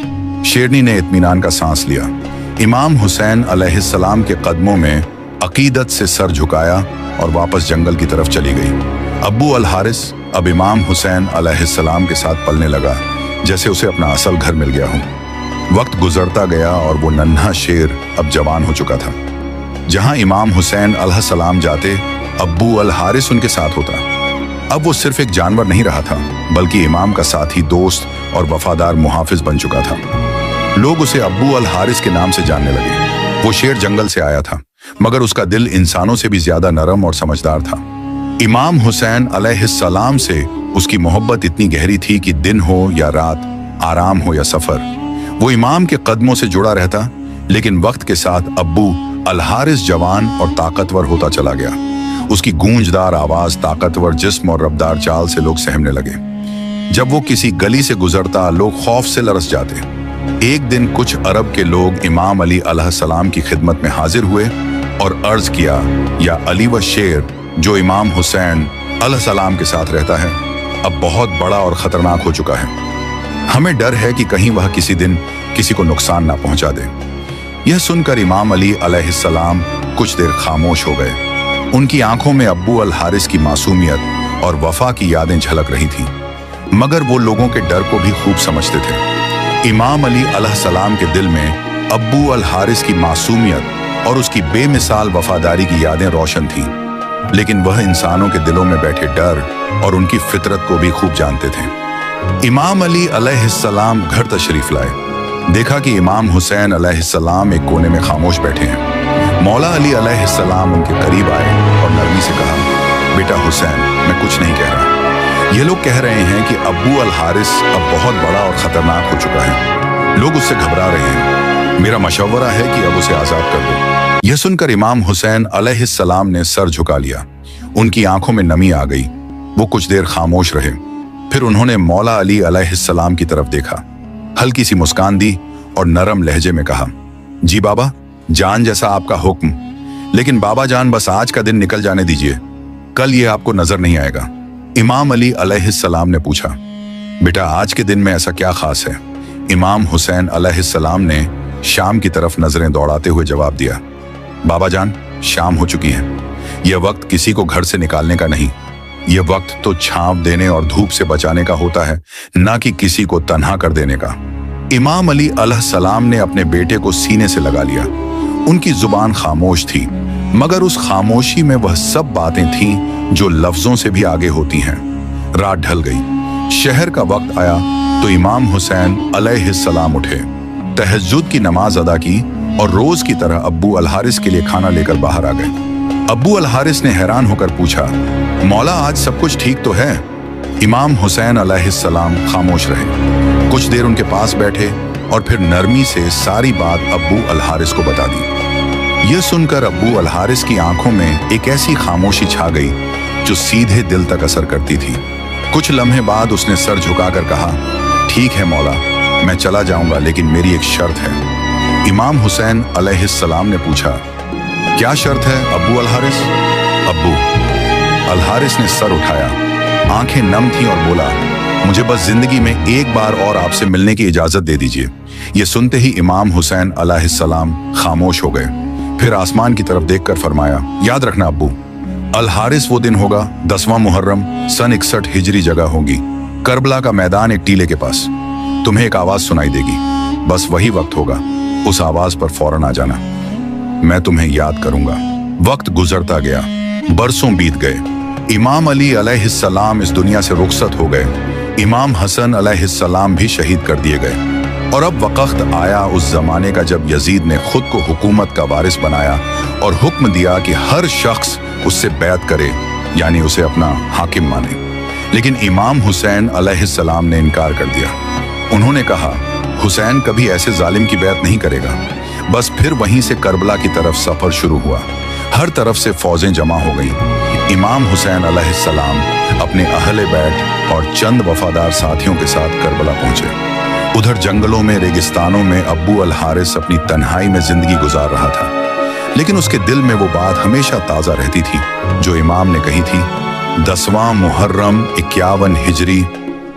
शेरनी ने इत्मीनान का सांस लिया। इमाम हुसैन अलैहिस्सलाम के कदमों में अकीदत से सर झुकाया और वापस जंगल की तरफ चली गई। अब्बू अल हारिस अब इमाम हुसैन अलैहिस्सलाम के साथ पलने लगा, जैसे उसे अपना असल घर मिल गया हो। वक्त गुजरता गया और वो नन्हा शेर अब जवान हो चुका था। जहां इमाम हुसैन अलैहिस्सलाम जाते, अब्बू अल हारिस उनके साथ होता। अब वो सिर्फ एक जानवर नहीं रहा था, बल्कि इमाम का साथी, दोस्त और वफादार मुहाफिज बन चुका था। लोग उसे अब्बू अल हारिस के नाम से जानने लगे। वो शेर जंगल से आया था, मगर उसका दिल इंसानों से भी ज्यादा नरम और समझदार था। इमाम हुसैन अलैहिस्सलाम से उसकी मोहब्बत इतनी गहरी थी कि दिन हो या रात, आराम हो या सफर, वो इमाम के कदमों से जुड़ा रहता। लेकिन वक्त के साथ अब्बू अल हारिस जवान और ताकतवर होता चला गया। उसकी गूंजदार आवाज, ताकतवर जिस्म और रफ्तार चाल से लोग सहमने लगे। जब वो किसी गली से गुजरता, लोग खौफ से लरस जाते। एक दिन कुछ अरब के लोग इमाम अली अलैहिस्सलाम की खिदमत में हाजिर हुए और अर्ज किया, या अली व शेर जो इमाम हुसैन अलैहिस्सलाम के साथ रहता है, अब बहुत बड़ा और खतरनाक हो चुका है। हमें डर है कि कहीं वह किसी दिन किसी को नुकसान ना पहुंचा दे। यह सुनकर इमाम अली अलैहिस्सलाम कुछ देर खामोश हो गए। उनकी आंखों में अब्बू अल हारिस की मासूमियत और वफा की यादें झलक रही थीं, मगर वो लोगों के डर को भी खूब समझते थे। इमाम अली अलैहिस्सलाम के दिल में अब्बू अल हारिस की मासूमियत और उसकी बेमिसाल वफादारी की यादें रोशन थीं, लेकिन वह इंसानों के दिलों में बैठे डर और उनकी फितरत को भी खूब जानते थे। इमाम अली अलैहिस्सलाम घर तशरीफ लाए। देखा कि इमाम हुसैन अलैहिस्सलाम एक कोने में खामोश बैठे हैं। मौला अली अलैहिस्सलाम उनके करीब आए और नरमी से कहा, बेटा हुसैन, मैं कुछ नहीं कह रहा। ये लोग कह रहे हैं कि अब्बू अल हारिस अब बहुत बड़ा और खतरनाक हो चुका है, लोग उससे घबरा रहे हैं। मेरा मशवरा है कि अब उसे आजाद कर दो। यह सुनकर इमाम हुसैन अलैहिस्सलाम ने सर झुका लिया। उनकी आंखों में नमी आ गई। वो कुछ देर खामोश रहे। फिर उन्होंने मौला अली अलैहिस्सलाम की तरफ देखा, हल्की सी मुस्कान दी और नरम लहजे में कहा, जी बाबा, जान जैसा आपका हुक्म, लेकिन बाबा जान बस आज का दिन निकल जाने दीजिए, कल ये आपको नजर नहीं आएगा। इमाम अली अलैहिस्सलाम ने पूछा, बेटा आज के दिन में ऐसा क्या खास है? इमाम हुसैन अलैहिस्सलाम ने शाम की तरफ नजरें दौड़ाते हुए जवाब दिया, बाबा जान, शाम हो चुकी है। यह वक्त किसी को घर से निकालने का नहीं, यह वक्त तो छांव देने और धूप से बचाने का होता है, ना कि किसी को तन्हा कर देने का। इमाम अली अलैहिस्सलाम ने अपने बेटे को सीने से लगा लिया। उनकी जुबान खामोश थी, मगर उस खामोशी में वह सब बातें थीं जो लफ्जों से भी आगे होती हैं। रात ढल गई, शहर का वक्त आया तो इमाम हुसैन अलैहिस्सलाम उठे, तहज्जुद की नमाज अदा की और रोज की तरह अब्बू अल हारिस के लिए खाना लेकर बाहर आ गए। अब्बू अल हारिस ने हैरान होकर पूछा, मौला आज सब कुछ ठीक तो है? इमाम हुसैन अलैहिस्सलाम खामोश रहे। कुछ देर उनके पास बैठे और फिर नरमी से सारी बात अब्बू अल हारिस को बता दी। यह सुनकर अब्बू अल हारिस की आंखों में एक ऐसी खामोशी छा गई जो सीधे दिल तक असर करती थी। कुछ लम्हे बाद उसने सर झुकाकर कहा, ठीक है मौला, मैं चला जाऊंगा, लेकिन मेरी एक शर्त है। इमाम हुसैन अलैहिस्सलाम ने पूछा, क्या शर्त है अब्बू अल हारिस? अब्बू अल हारिस ने सर उठाया, आंखें नम थीं और बोला, मुझे बस जिंदगी में एक बार और आपसे मिलने की इजाजत दे दीजिए। ये सुनते ही इमाम हुसैन अलैहिस्सलाम खामोश हो गए। फिर आसमान की तरफ देखकर फरमाया, याद रखना अब्बू, अल हारिस वो दिन होगा 10वां मुहर्रम सन 61 हिजरी, जगह होगी करबला का मैदान एक टीले के पास। तुम्हें एक आवाज सुनाई देगी, बस वही वक्त होगा, उस आवाज पर फौरन आ जाना। मैं तुम्हें याद करूंगा। वक्त गुजरता गया, बरसों बीत गए। इमाम अली अलैहिस्सलाम इस दुनिया से रुखसत हो गए। इमाम हसन अलैहिस्सलाम भी शहीद कर दिए गए। और अब वक्त आया उस जमाने का जब यजीद ने खुद को हुकूमत का वारिस बनाया और हुक्म दिया कि हर शख्स उससे बैत करे, यानी उसे अपना हाकिम माने। लेकिन इमाम हुसैन अलैहिस्सलाम ने इनकार कर दिया। उन्होंने कहा, हुसैन कभी ऐसे जालिम की बैत नहीं करेगा। बस फिर वहीं से करबला की तरफ सफर शुरू हुआ। हर तरफ से फौजें जमा हो गईं। इमाम हुसैन अलैहिस्सलाम अपने अहले बैत और चंद वफादार साथियों के साथ करबला पहुंचे। उधर जंगलों में, रेगिस्तानों में अब्बू अल हारिस अपनी तन्हाई में जिंदगी गुजार रहा था। लेकिन उसके दिल में वो बात हमेशा ताजा रहती थी जो इमाम ने कही थी। 10वां मुहर्रम 51 हिजरी,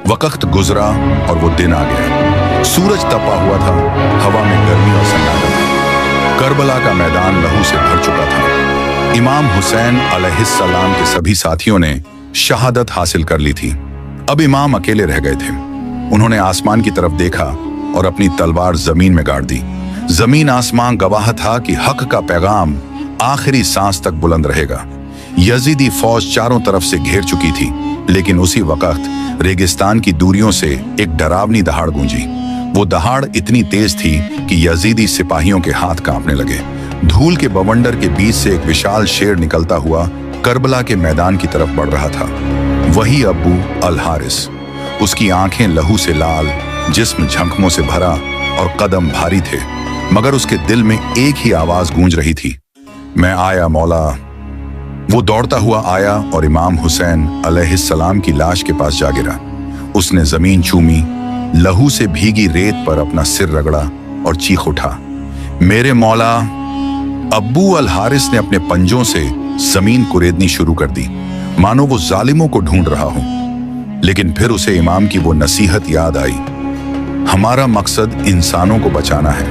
वक्त गुजरा और वो दिन आ गया। सूरज तपा हुआ था, हवा में गर्मी और सन्नाटा था। करबला का मैदान लहू से भर चुका था। इमाम हुसैन अलैहिस्सलाम के सभी साथियों ने शहादत हासिल कर ली थी। अब इमाम अकेले रह गए थे। उन्होंने आसमान की तरफ देखा और अपनी तलवार जमीन में गाड़ दी। जमीन आसमान गवाह था कि हक का पैगाम आखिरी सांस तक बुलंद रहेगा। यजीदी फौज चारों तरफ से घेर चुकी थी, लेकिन उसी वक्त रेगिस्तान की दूरियों से एक डरावनी दहाड़ गूंजी। वो दहाड़ इतनी तेज थी कि यजीदी सिपाहियों के हाथ कांपने लगे। धूल के बवंडर के बीच से एक विशाल शेर निकलता हुआ करबला के मैदान की तरफ बढ़ रहा था। वही अब्बू अल हारिस। उसकी आंखें लहू से लाल, जिस्म झंखमों से भरा और कदम भारी थे, मगर उसके दिल में एक ही आवाज गूंज रही थी, मैं आया मौला। वो दौड़ता हुआ आया और इमाम हुसैन अलैहिस्सलाम की लाश के पास जा गिरा। उसने जमीन चूमी, लहू से भीगी रेत पर अपना सिर रगड़ा और चीख उठा, मेरे मौला। अब्बू अल हारिस ने अपने पंजों से जमीन कुरेदनी शुरू कर दी, मानो वो जालिमों को ढूंढ रहा हो। लेकिन फिर उसे इमाम की वो नसीहत याद आई, हमारा मकसद इंसानों को बचाना है,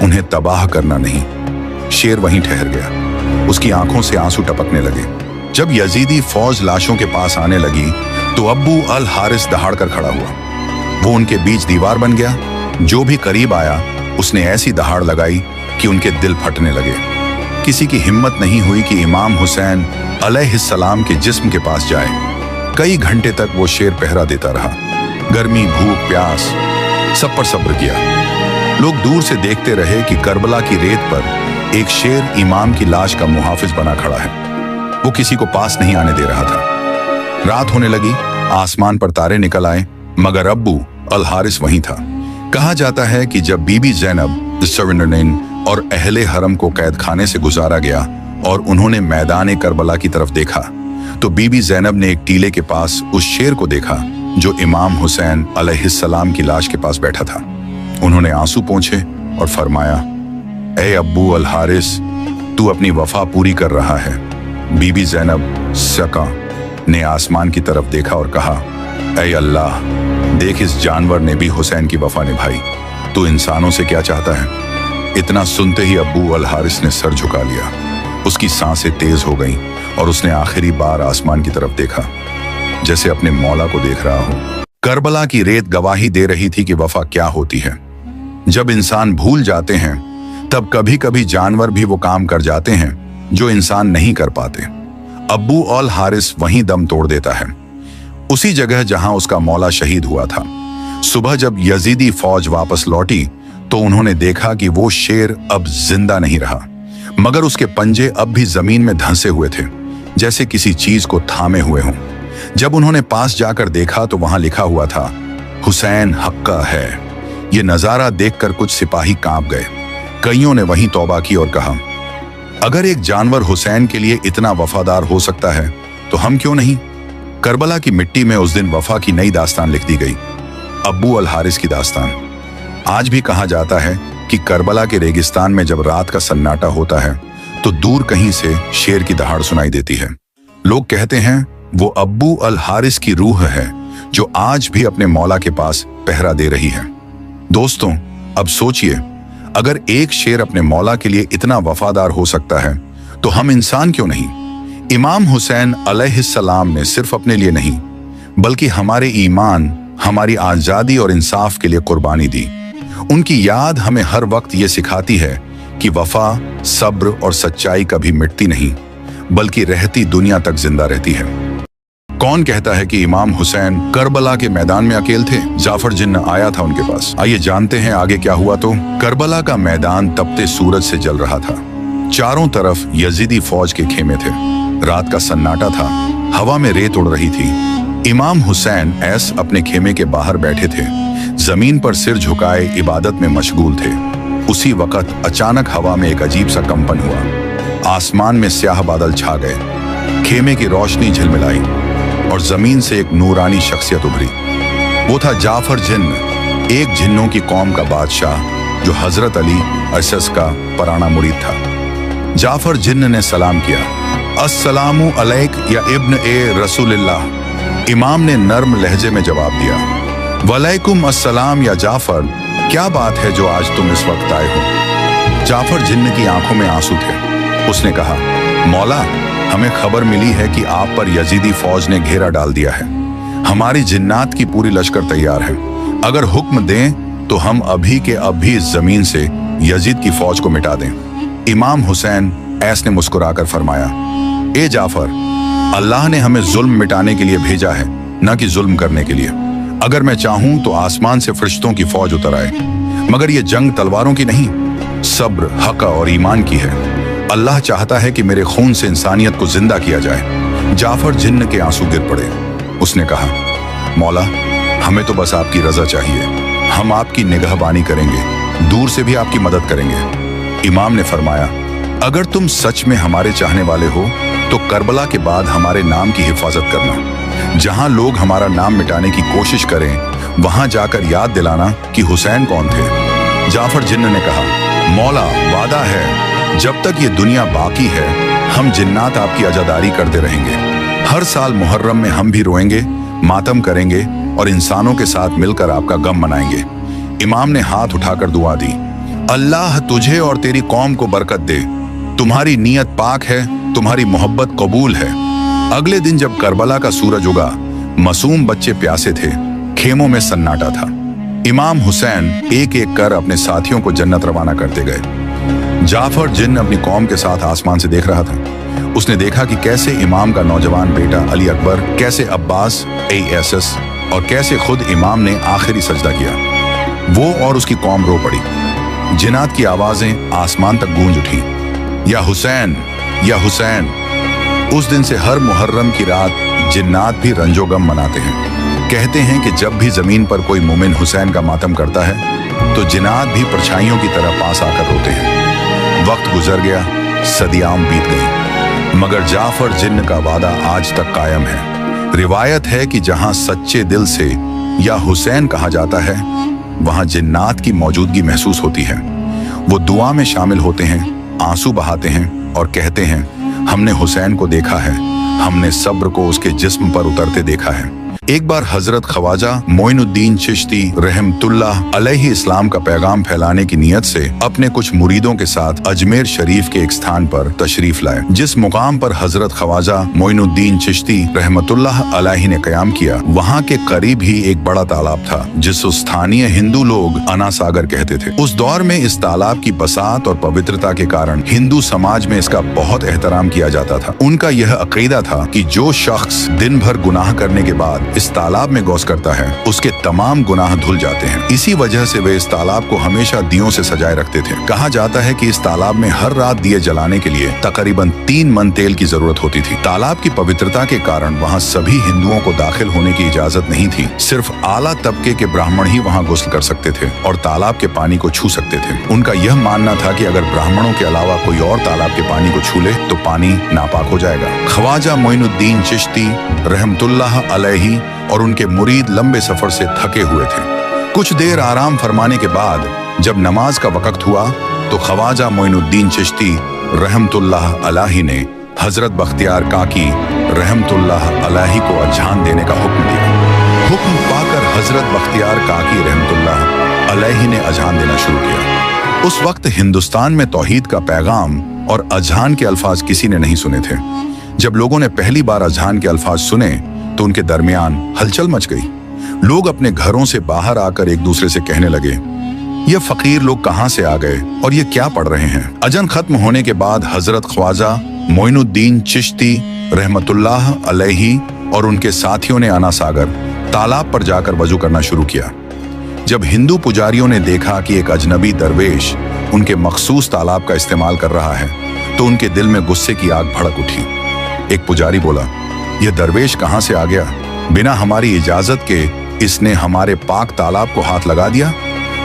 उन्हें तबाह करना नहीं। शेर वहीं ठहर गया। उसकी आंखों से आंसू टपकने लगे। जब यजीदी फौज लाशों के पास आने लगी तो अब्बू अल हारिस दहाड़ कर खड़ा हुआ। वो उनके बीच दीवार बन गया। जो भी करीब आया उसने ऐसी दहाड़ लगाई कि उनके दिल फटने लगे। किसी की हिम्मत नहीं हुई कि इमाम हुसैन अलैहिस्सलाम के जिस्म के पास जाए। कई घंटे तक वो शेर पहरा देता रहा। गर्मी, भूख, प्यास, सब पर सब्र किया। लोग दूर से देखते रहे कि करबला की रेत पर एक शेर इमाम की लाश का मुहाफिज बना खड़ा है। वो किसी को पास नहीं आने दे रहा था। रात होने लगी, आसमान पर तारे निकल आए, मगर अब्बू अल हारिस वहीं था। कहा जाता है कि जब बीबी ज़ैनब सर्विनरनीन और अहले हरम को कैद खाने से गुजारा गया और उन्होंने मैदान करबला की तरफ देखा तो बीबी ज़ैनब ने एक टीले के पास उस शेर को देखा जो इमाम हुसैन अलैहिस्सलाम की लाश के पास बैठा था। उन्होंने आंसू पोंछे और फरमाया, ए अब्बू अल हारिस, तू अपनी वफा पूरी कर रहा है। बीबी ज़ैनब सका ने आसमान की तरफ देखा और कहा, ए अल्लाह, देख इस जानवर ने भी हुसैन की वफा निभाई, तू इंसानों से क्या चाहता है? इतना सुनते ही अब्बू अल हारिस ने सर झुका लिया। उसकी सांसें तेज हो गईं और उसने आखिरी बार आसमान की तरफ देखा, जैसे अपने मौला को देख रहा हो। करबला की रेत गवाही दे रही थी कि वफा क्या होती है। जब इंसान भूल जाते हैं तब कभी कभी जानवर भी वो काम कर जाते हैं जो इंसान नहीं कर पाते। अब्बू अल हारिस वहीं दम तोड़ देता है, उसी जगह जहां उसका मौला शहीद हुआ था। सुबह जब यजीदी फौज वापस लौटी तो उन्होंने देखा कि वो शेर अब जिंदा नहीं रहा, मगर उसके पंजे अब भी जमीन में धंसे हुए थे, जैसे किसी चीज को थामे हुए हों। जब उन्होंने पास जाकर देखा तो वहां लिखा हुआ था, हुसैन हक्का है। ये नजारा देखकर कुछ सिपाही कांप गए। कईयों ने वहीं तौबा की और कहा, अगर एक जानवर हुसैन के लिए इतना वफादार हो सकता है तो हम क्यों नहीं। करबला की मिट्टी में उस दिन वफा की नई दास्तान लिख दी गई, अब्बू अल हारिस की दास्तान। आज भी कहा जाता है कि करबला के रेगिस्तान में जब रात का सन्नाटा होता है तो दूर कहीं से शेर की दहाड़ सुनाई देती है। लोग कहते हैं वो अब्बू अल हारिस की रूह है जो आज भी अपने मौला के पास पहरा दे रही है। दोस्तों, अब सोचिए, अगर एक शेर अपने मौला के लिए इतना वफादार हो सकता है तो हम इंसान क्यों नहीं। इमाम हुसैन अलैहिस्सलाम ने सिर्फ अपने लिए नहीं बल्कि हमारे ईमान, हमारी आजादी और इंसाफ के लिए कुर्बानी दी। उनकी याद हमें हर वक्त ये सिखाती है कि वफा, सब्र और सच्चाई कभी मिटती नहीं बल्कि रहती दुनिया तक जिंदा रहती है। कौन कहता है कि इमाम हुसैन करबला के मैदान में अकेले थे? जाफर जिन्न आया था उनके पास। आइए जानते हैं आगे क्या हुआ। तो करबला का मैदान तपते सूरज से जल रहा था। चारों तरफ यजीदी फौज के खेमे थे। रात का सन्नाटा था, हवा में रेत उड़ रही थी। इमाम हुसैन ऐस अपने खेमे के बाहर बैठे थे, जमीन पर सिर झुकाए इबादत में मशगूल थे। उसी वक्त अचानक हवा में एक अजीब सा कंपन हुआ। आसमान में स्याह बादल छा गए, खेमे की रोशनी झिलमिलाई और जमीन से एक नूरानी शख्सियत उभरी। वो था जाफर जिन्न, एक जिन्नों की कौम का बादशाह जो हजरत अली असस का पराना मुरीद था। जाफर जिन्न ने सलाम किया। अस्सलामु अलैक या इब्न ए रसूलिल्लाह। इमाम ने नर्म लहजे में जवाब दिया। वलैकुम अस्सलाम या जाफर, क्या बात है जो आज तुम इस वक्त आए हो? जाफर जिन्न की आंखों में आंसू थे। उसने कहा, मौला, हमें खबर मिली है कि आप पर यजीदी फौज ने घेरा डाल दिया है। हमारी जिन्नात की पूरी लश्कर तैयार है। अगर हुक्म दें तो हम अभी के अभी इस जमीन से यजीद की फौज को मिटा दें। इमाम हुसैन ऐस ने मुस्कुराकर फरमाया, ए जाफर, अल्लाह ने हमें जुल्म मिटाने के लिए भेजा है, न कि जुल्म करने के लिए। अगर मैं चाहूं तो आसमान से फरिश्तों की फौज उतर आए, मगर ये जंग तलवारों की नहीं, सब्र, हक और ईमान की है। अल्लाह चाहता है कि मेरे खून से इंसानियत को जिंदा किया जाए। जाफर जिन्न के आंसू गिर पड़े। उसने कहा, मौला, हमें तो बस आपकी रजा चाहिए। हम आपकी निगहबानी करेंगे, दूर से भी आपकी मदद करेंगे। इमाम ने फरमाया, अगर तुम सच में हमारे चाहने वाले हो तो करबला के बाद हमारे नाम की हिफाजत करना। जहां लोग हमारा नाम मिटाने की कोशिश करें वहां जाकर याद दिलाना कि हुसैन कौन थे। जाफर जिन्न ने कहा, मौला, वादा है जब तक ये दुनिया बाकी है हम जिन्नात आपकी अजादारी करते रहेंगे। हर साल मुहर्रम में हम भी रोएंगे, मातम करेंगे और इंसानों के साथ मिलकर आपका गम मनाएंगे। इमाम ने हाथ उठाकर दुआ दी, अल्लाह तुझे और तेरी कौम को बरकत दे। तुम्हारी नीयत पाक है, तुम्हारी मोहब्बत कबूल है। अगले दिन जब करबला का सूरज उगा, मासूम बच्चे प्यासे थे, खेमों में सन्नाटा था। इमाम हुसैन एक एक कर अपने साथियों को जन्नत रवाना करते गए। जाफर जिन्न अपनी कौम के साथ आसमान से देख रहा था। उसने देखा कि कैसे इमाम का नौजवान बेटा अली अकबर, कैसे अब्बास एएसएस और कैसे खुद इमाम ने आखिरी सजदा किया। वो और उसकी कौम रो पड़ी। जिन्नात की आवाजें आसमान तक गूंज उठी, या हुसैन, या हुसैन। उस दिन से हर मुहर्रम की रात जिन्नात भी रंजोगम मनाते हैं। कहते हैं कि जब भी जमीन पर कोई मोमिन हुसैन का मातम करता है तो जिन्नात भी परछाइयों की तरह पास आकर रोते हैं। वक्त गुजर गया, सदियां बीत गई, मगर जाफर जिन्न का वादा आज तक कायम है। रिवायत है कि जहां सच्चे दिल से या हुसैन कहा जाता है वहां जिन्नात की मौजूदगी महसूस होती है। वो दुआ में शामिल होते हैं, आंसू बहाते हैं और कहते हैं, हमने हुसैन को देखा है, हमने सब्र को उसके जिस्म पर उतरते देखा है। एक बार हजरत ख्वाजा मोइनुद्दीन चिश्ती रहमतुल्लाह अलैहि इस्लाम का पैगाम फैलाने की नियत से अपने कुछ मुरीदों के साथ अजमेर शरीफ के एक स्थान पर तशरीफ लाए। जिस मुकाम पर हजरत ख्वाजा मोइनुद्दीन चिश्ती रहमतुल्लाह अलैहि ने कयाम किया, वहाँ के करीब ही एक बड़ा तालाब था जिसको स्थानीय हिंदू लोग अना सागर कहते थे। उस दौर में इस तालाब की बसात और पवित्रता के कारण हिंदू समाज में इसका बहुत एहतराम किया जाता था। उनका यह अकीदा था कि जो शख्स दिन भर गुनाह करने के बाद इस तालाब में गौस करता है उसके तमाम गुनाह धुल जाते हैं। इसी वजह से वे इस तालाब को हमेशा दियों से सजाए रखते थे। कहा जाता है कि इस तालाब में हर रात दिए जलाने के लिए तकरीबन 3 मन तेल की जरूरत होती थी। तालाब की पवित्रता के कारण वहाँ सभी हिंदुओं को दाखिल होने की इजाजत नहीं थी। सिर्फ आला तबके के ब्राह्मण ही वहाँ गुस्ल कर सकते थे और तालाब के पानी को छू सकते थे। उनका यह मानना था कि अगर ब्राह्मणों के अलावा कोई और तालाब के पानी को छू ले तो पानी नापाक हो जाएगा। ख्वाजा मोइनुद्दीन चिश्ती रहमतुल्लाह अलैहि और उनके मुरीद लंबे सफर से थके हुए थे। कुछ देर आराम फरमाने के बाद जब नमाज का वक्त हुआ तो ख्वाजा मोइनुद्दीन चिश्ती रहमतुल्लाह अलैहि ने हजरत बख्तियार काकी रहमतुल्लाह अलैहि को अजान देने का हुक्म दिया। हुक्म पाकर हजरत बख्तियार काकी रहमतुल्लाह अलैहि ने अजान देना शुरू किया। उस वक्त हिंदुस्तान में तौहीद का पैगाम और अजान के अल्फाज किसी ने नहीं सुने थे। जब लोगों ने पहली बार अजान के अल्फाज सुने तो उनके दरमियान हलचल मच गई। लोग अपने घरों से बाहर आकर एक दूसरे से कहने लगे, ये फकीर लोग कहां से आ गए और ये क्या पढ़ रहे हैं। अजान खत्म होने के बाद हजरत ख्वाजा मोइनुद्दीन चिश्ती रहमतुल्लाह अलैहि और उनके साथियों ने आना सागर तालाब पर जाकर वजू करना शुरू किया। जब हिंदू पुजारियों ने देखा कि एक अजनबी दरवेश उनके मखसूस तालाब का इस्तेमाल कर रहा है तो उनके दिल में गुस्से की आग भड़क उठी। एक पुजारी बोला, यह दरवेश कहां से आ गया? बिना हमारी इजाजत के इसने हमारे पाक तालाब को हाथ लगा दिया।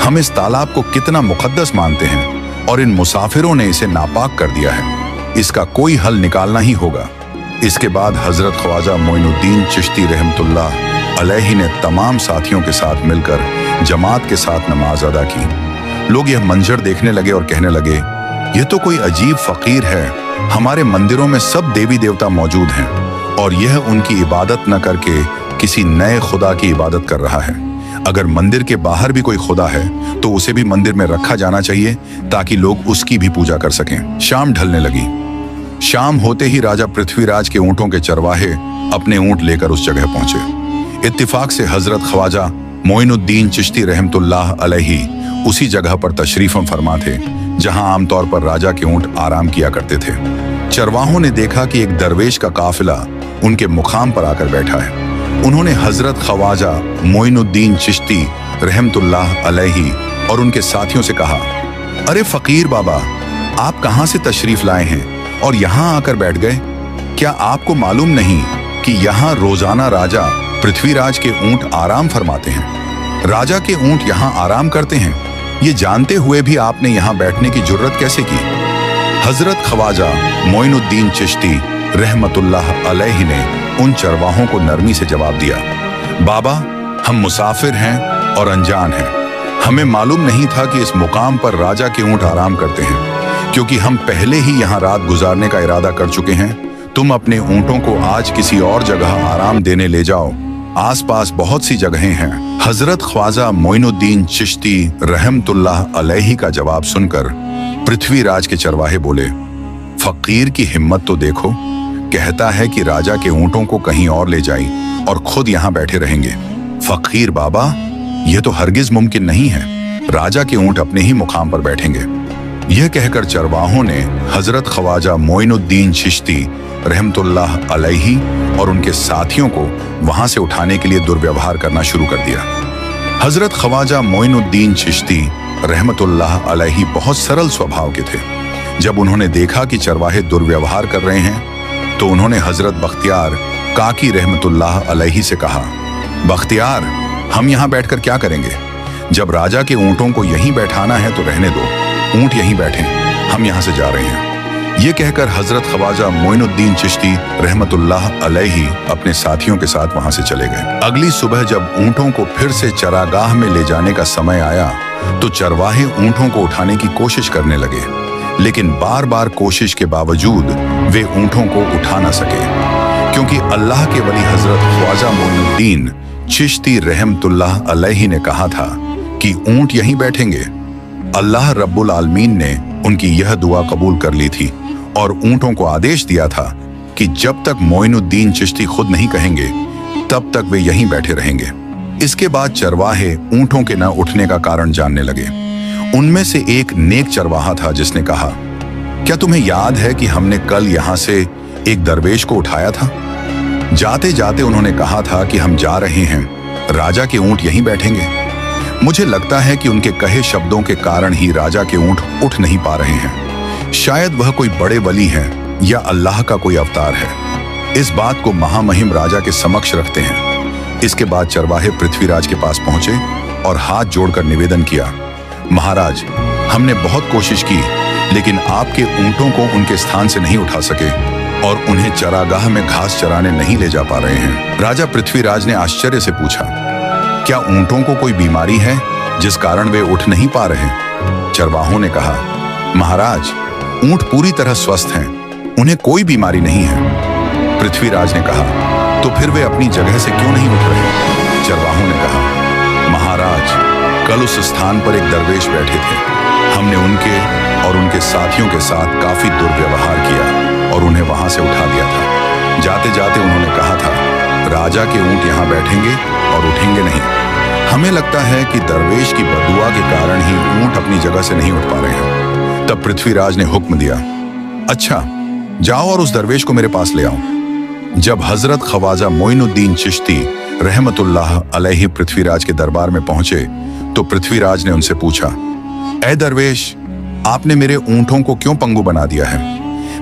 हम इस तालाब को कितना मुकद्दस मानते हैं और इन मुसाफिरों ने इसे नापाक कर दिया है। इसका कोई हल निकालना ही होगा। इसके बाद हजरत ख्वाजा मोइनुद्दीन चिश्ती रहमतुल्लाह अलैहि ने तमाम साथियों के साथ मिलकर जमात के साथ नमाज अदा की। लोग यह मंजर देखने लगे और कहने लगे, यह तो कोई अजीब फकीर है। हमारे मंदिरों में सब देवी देवता मौजूद हैं और यह उनकी इबादत न करके किसी नए खुदा की इबादत कर रहा है। अगर मंदिर के बाहर भी कोई खुदा है तो उसे भी मंदिर में रखा जाना चाहिए ताकि लोग उसकी भी पूजा कर सकें। शाम ढलने लगी। शाम होते ही राजा पृथ्वीराज के ऊंटों के चरवाहे अपने ऊंट लेकर उस जगह पहुंचे। इत्तिफाक से हजरत ख्वाजा मोइनुद्दीन चिश्ती रहमतुल्लाह अलैहि उसी जगह पर तशरीफ फरमा थे जहां आमतौर पर राजा के ऊंट आराम किया करते थे। चरवाहों ने देखा कि एक दरवेश का काफिला उनके मुकाम पर आकर बैठा है। उन्होंने हजरत ख्वाजा मोइनुद्दीन चिश्ती रहमतुल्लाह अलैहि और उनके साथियों से कहा, अरे फकीर बाबा, आप कहां से तशरीफ लाए हैं और यहां आकर बैठ गए? क्या आपको मालूम नहीं कि यहां रोजाना राजा पृथ्वीराज के ऊंट आराम फरमाते हैं? राजा के ऊंट यहां आराम करते हैं। ये जानते हुए भी आपने यहां बैठने की जुर्रत कैसे की? हजरत ख्वाजा मोइनुद्दीन चिश्ती रहमतुल्लाह अलैहि ने उन चरवाहों को नरमी से जवाब दिया, बाबा, हम मुसाफिर हैं और अनजान हैं। हमें मालूम नहीं था कि इस मुकाम पर राजा के ऊंट आराम करते हैं, क्योंकि हम पहले ही यहाँ रात गुजारने का इरादा कर चुके हैं। तुम अपने ऊंटों को आज किसी और जगह आराम देने ले जाओ। आसपास बहुत सी जगहें हैं। हजरत ख्वाजा मोइनुद्दीन चिश्ती रहमतुल्लाह अलैहि का जवाब सुनकर पृथ्वीराज के चरवाहे बोले, फकीर की हिम्मत तो देखो, कहता है कि राजा के ऊंटों को कहीं और ले जाई और खुद यहाँ बैठे रहेंगे। फकीर बाबा, यह तो हरगिज मुमकिन नहीं है। राजा के ऊंट अपने ही मुकाम पर बैठेंगे। यह कहकर चरवाहों ने हजरत ख्वाजा मोइनुद्दीन चिश्ती रहमतुल्लाह अलैहि और उनके साथियों को वहां से उठाने के लिए दुर्व्यवहार करना शुरू कर दिया। हजरत ख्वाजा मोइनुद्दीन चिश्ती रहमतुल्लाह अलैहि बहुत सरल स्वभाव के थे। जब उन्होंने देखा कि चरवाहे दुर्व्यवहार कर रहे हैं तो उन्होंने हजरत बख्तियार काकी रहमतुल्लाह अलैहि से कहा, बख्तियार, हम यहाँ बैठकर क्या करेंगे? जब राजा के ऊंटों को यहीं बैठाना है तो रहने दो, ऊंट यहीं बैठें, हम यहाँ से जा रहे हैं। ये कहकर हजरत ख्वाजा मोइनुद्दीन चिश्ती रहमतुल्लाह अलैहि अपने साथियों के साथ वहां से चले गए। अगली सुबह जब ऊंटों को फिर से चरागाह में ले जाने का समय आया तो चरवाहे ऊंटों को उठाने की कोशिश करने लगे, लेकिन बार बार कोशिश के बावजूद वे ऊंटों को उठा ना सके, क्योंकि अल्लाह के वली हजरत ख्वाजा मोइनुद्दीन चिश्ती रहमतुल्लाह अलैहि ने कहा था कि ऊंट यहीं बैठेंगे। अल्लाह रब्बुल आलमीन ने उनकी यह दुआ कबूल कर ली थी और ऊंटों को आदेश दिया था कि जब तक मोइनुद्दीन चिश्ती खुद नहीं कहेंगे तब तक वे यहीं बैठे रहेंगे। इसके बाद चरवाहे ऊंटों के न उठने का कारण जानने लगे। उनमें से एक नेक चरवाहा था जिसने कहा, क्या तुम्हें याद है कि हमने कल यहाँ से एक दरवेश को उठाया था? जाते जाते उन्होंने कहा था कि हम जा रहे हैं, राजा के ऊंट यहीं बैठेंगे। मुझे लगता है कि उनके कहे शब्दों के कारण ही राजा के ऊंट उठ नहीं पा रहे हैं। शायद वह कोई बड़े वली हैं या अल्लाह का कोई अवतार है। इस बात को महामहिम राजा के समक्ष रखते हैं। इसके बाद चरवाहे पृथ्वीराज के पास पहुंचे और हाथ जोड़कर निवेदन किया, महाराज, हमने बहुत कोशिश की लेकिन आपके ऊंटों को उनके स्थान से नहीं उठा सके और उन्हें चरागाह में घास चराने नहीं ले जा पा रहे हैं। राजा पृथ्वीराज ने आश्चर्य से पूछा, क्या ऊंटों को कोई बीमारी है जिस कारण वे उठ नहीं पा रहे? चरवाहों ने कहा, महाराज, ऊंट पूरी तरह स्वस्थ हैं, उन्हें कोई बीमारी नहीं है। पृथ्वीराज ने कहा, तो फिर वे अपनी जगह से क्यों नहीं उठ रहे? चरवाहों ने कहा, महाराज, कल उस स्थान पर एक दरवेश बैठे थे। हमने उनके और उनके साथियों के साथ काफी दुर्व्यवहार किया और उन्हें वहां से उठा दिया था। जाते जाते उन्होंने कहा था, राजा के ऊंट यहाँ बैठेंगे और उठेंगे नहीं। हमें लगता है कि दरवेश की बददुआ के कारण ही ऊंट अपनी जगह से नहीं उठ पा रहे हैं। तब पृथ्वीराज ने हुक्म दिया, अच्छा, जाओ और उस दरवेश को मेरे पास ले आओ। जब हजरत ख्वाजा मोइनुद्दीन चिश्ती रहमतुल्लाह अलैहि पृथ्वीराज के दरबार में पहुंचे तो पृथ्वीराज ने उनसे पूछा, ऐ दरवेश, आपने मेरे ऊंटों को क्यों पंगु बना दिया है?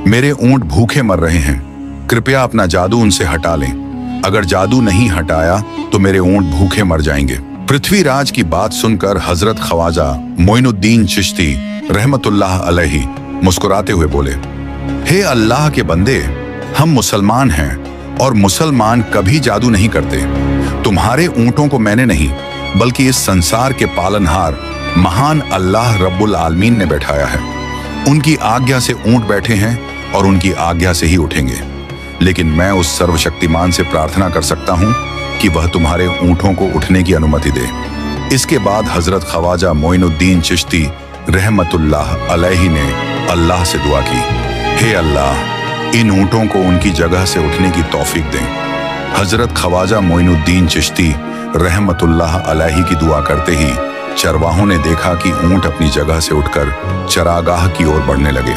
मेरे ऊंट भूखे मर रहे हैं, कृपया अपना जादू उनसे हटा लें। अगर जादू नहीं हटाया तो मेरे ऊंट भूखे मर जाएंगे। पृथ्वीराज की बात सुनकर हजरत ख्वाजा मोइनुद्दीन चिश्ती रहमतुल्लाह अलैहि मुस्कुराते हुए बोले, हे अल्लाह के बंदे, हम मुसलमान हैं और मुसलमान कभी जादू नहीं करते। तुम्हारे ऊंटों को मैंने नहीं बल्कि इस संसार के पालनहार महान अल्लाह रब्बुल आलमीन ने बैठाया है। उनकी आज्ञा से ऊंट बैठे हैं और उनकी आज्ञा से ही उठेंगे। लेकिन मैं उस सर्वशक्तिमान से प्रार्थना कर सकता हूं कि वह तुम्हारे ऊंटों को उठने की अनुमति दे। इसके बाद हजरत ख्वाजा मोइनुद्दीन चिश्ती रहमतुल्लाह अलैहि ने अल्लाह से दुआ की, हे अल्लाह, इन ऊंटों को उनकी जगह से उठने की तौफीक दें। हजरत ख्वाजा मोइनुद्दीन चिश्ती रहमतुल्लाह अलैहि की दुआ करते ही चरवाहों ने देखा कि ऊंट अपनी जगह से उठकर चरागाह की ओर बढ़ने लगे।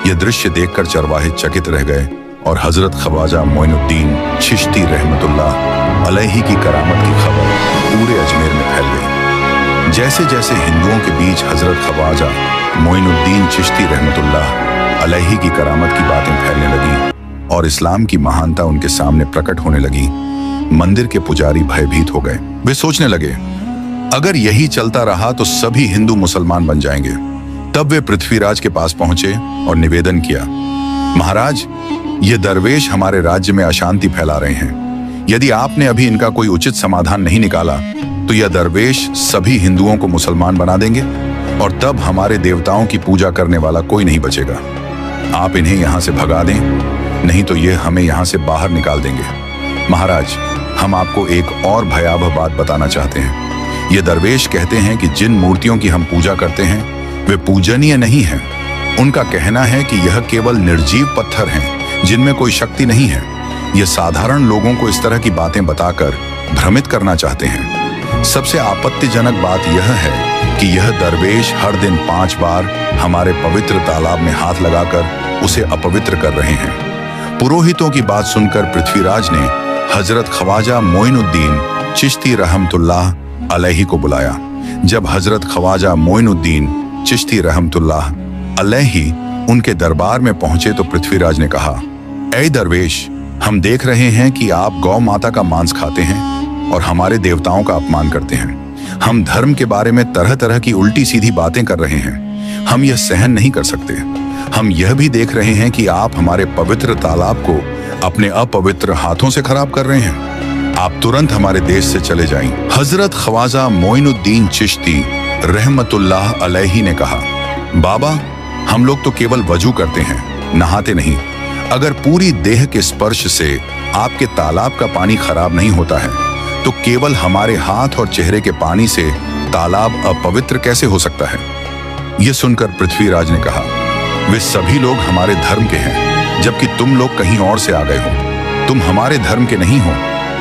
यह दृश्य देखकर चरवाहे चकित रह गए और हजरत ख्वाजा मोइनुद्दीन चिश्ती रहमतुल्लाह अलैहि की करामत की खबर पूरे अजमेर में फैल गई। जैसे जैसे हिंदुओं के बीच हजरत ख्वाजा मोइनुद्दीन चिश्ती रहमतुल्लाह अलैहि की करामत की बातें फैलने लगी और इस्लाम की महानता उनके सामने प्रकट होने लगी, मंदिर के पुजारी भयभीत हो गए। वे सोचने लगे, अगर यही चलता रहा तो सभी हिंदू मुसलमान बन जाएंगे। तब वे पृथ्वीराज के पास पहुंचे और निवेदन किया, महाराज, ये दरवेश हमारे राज्य में अशांति फैला रहे हैं। यदि आपने अभी इनका कोई उचित समाधान नहीं निकाला तो यह दरवेश सभी हिंदुओं को मुसलमान बना देंगे और तब हमारे देवताओं की पूजा करने वाला कोई नहीं बचेगा। आप इन्हें यहाँ से भगा दें, नहीं तो ये हमें यहाँ से बाहर निकाल देंगे। महाराज, हम आपको एक और भयावह बात बताना चाहते हैं। ये दरवेश कहते हैं कि जिन मूर्तियों की हम पूजा करते हैं वे पूजनीय नहीं हैं। उनका कहना है कि यह केवल निर्जीव पत्थर हैं जिनमें कोई शक्ति नहीं है। ये साधारण लोगों को इस तरह की बातें बताकर भ्रमित करना चाहते हैं। सबसे आपत्तिजनक बात यह है कि यह दरवेश हर दिन 5 बार हमारे पवित्र तालाब में हाथ लगाकर उसे अपवित्र कर रहे हैं। पुरोहितों की बात सुनकर पृथ्वीराज ने हजरत ख्वाजा मोइनुद्दीन चिश्ती रहमतुल्लाह अलैहि को बुलाया। जब हजरत ख्वाजा मोइनुद्दीन चिश्ती रहमतुल्लाह अलैहि उनके दरबार में पहुंचे तो पृथ्वीराज ने कहा, ऐ दरवेश, हम देख रहे हैं कि आप गौ माता का मांस खाते हैं और हमारे देवताओं का अपमान करते हैं। हम धर्म के बारे में तरह तरह की उल्टी सीधी बातें कर रहे हैं। हम यह सहन नहीं कर सकते। हम यह भी देख रहे हैं कि आप हमारे पवित्र तालाब को अपने अपवित्र हाथों से खराब कर रहे हैं। आप तुरंत हमारे देश से चले जाएं। हजरत ख्वाजा मोइनुद्दीन चिश्ती रहमतुल्लाह अलैहि ने कहा, बाबा, हम लोग तो केवल वजू करते हैं, नहाते नहीं। अगर पूरी देह के स्पर्श से आपके तालाब का पानी खराब नहीं होता है तो केवल हमारे हाथ और चेहरे के पानी से तालाब अपवित्र कैसे हो सकता है? यह सुनकर पृथ्वीराज ने कहा, वे सभी लोग हमारे धर्म के हैं, जबकि तुम लोग कहीं और से आ गए हो। तुम हमारे धर्म के नहीं हो,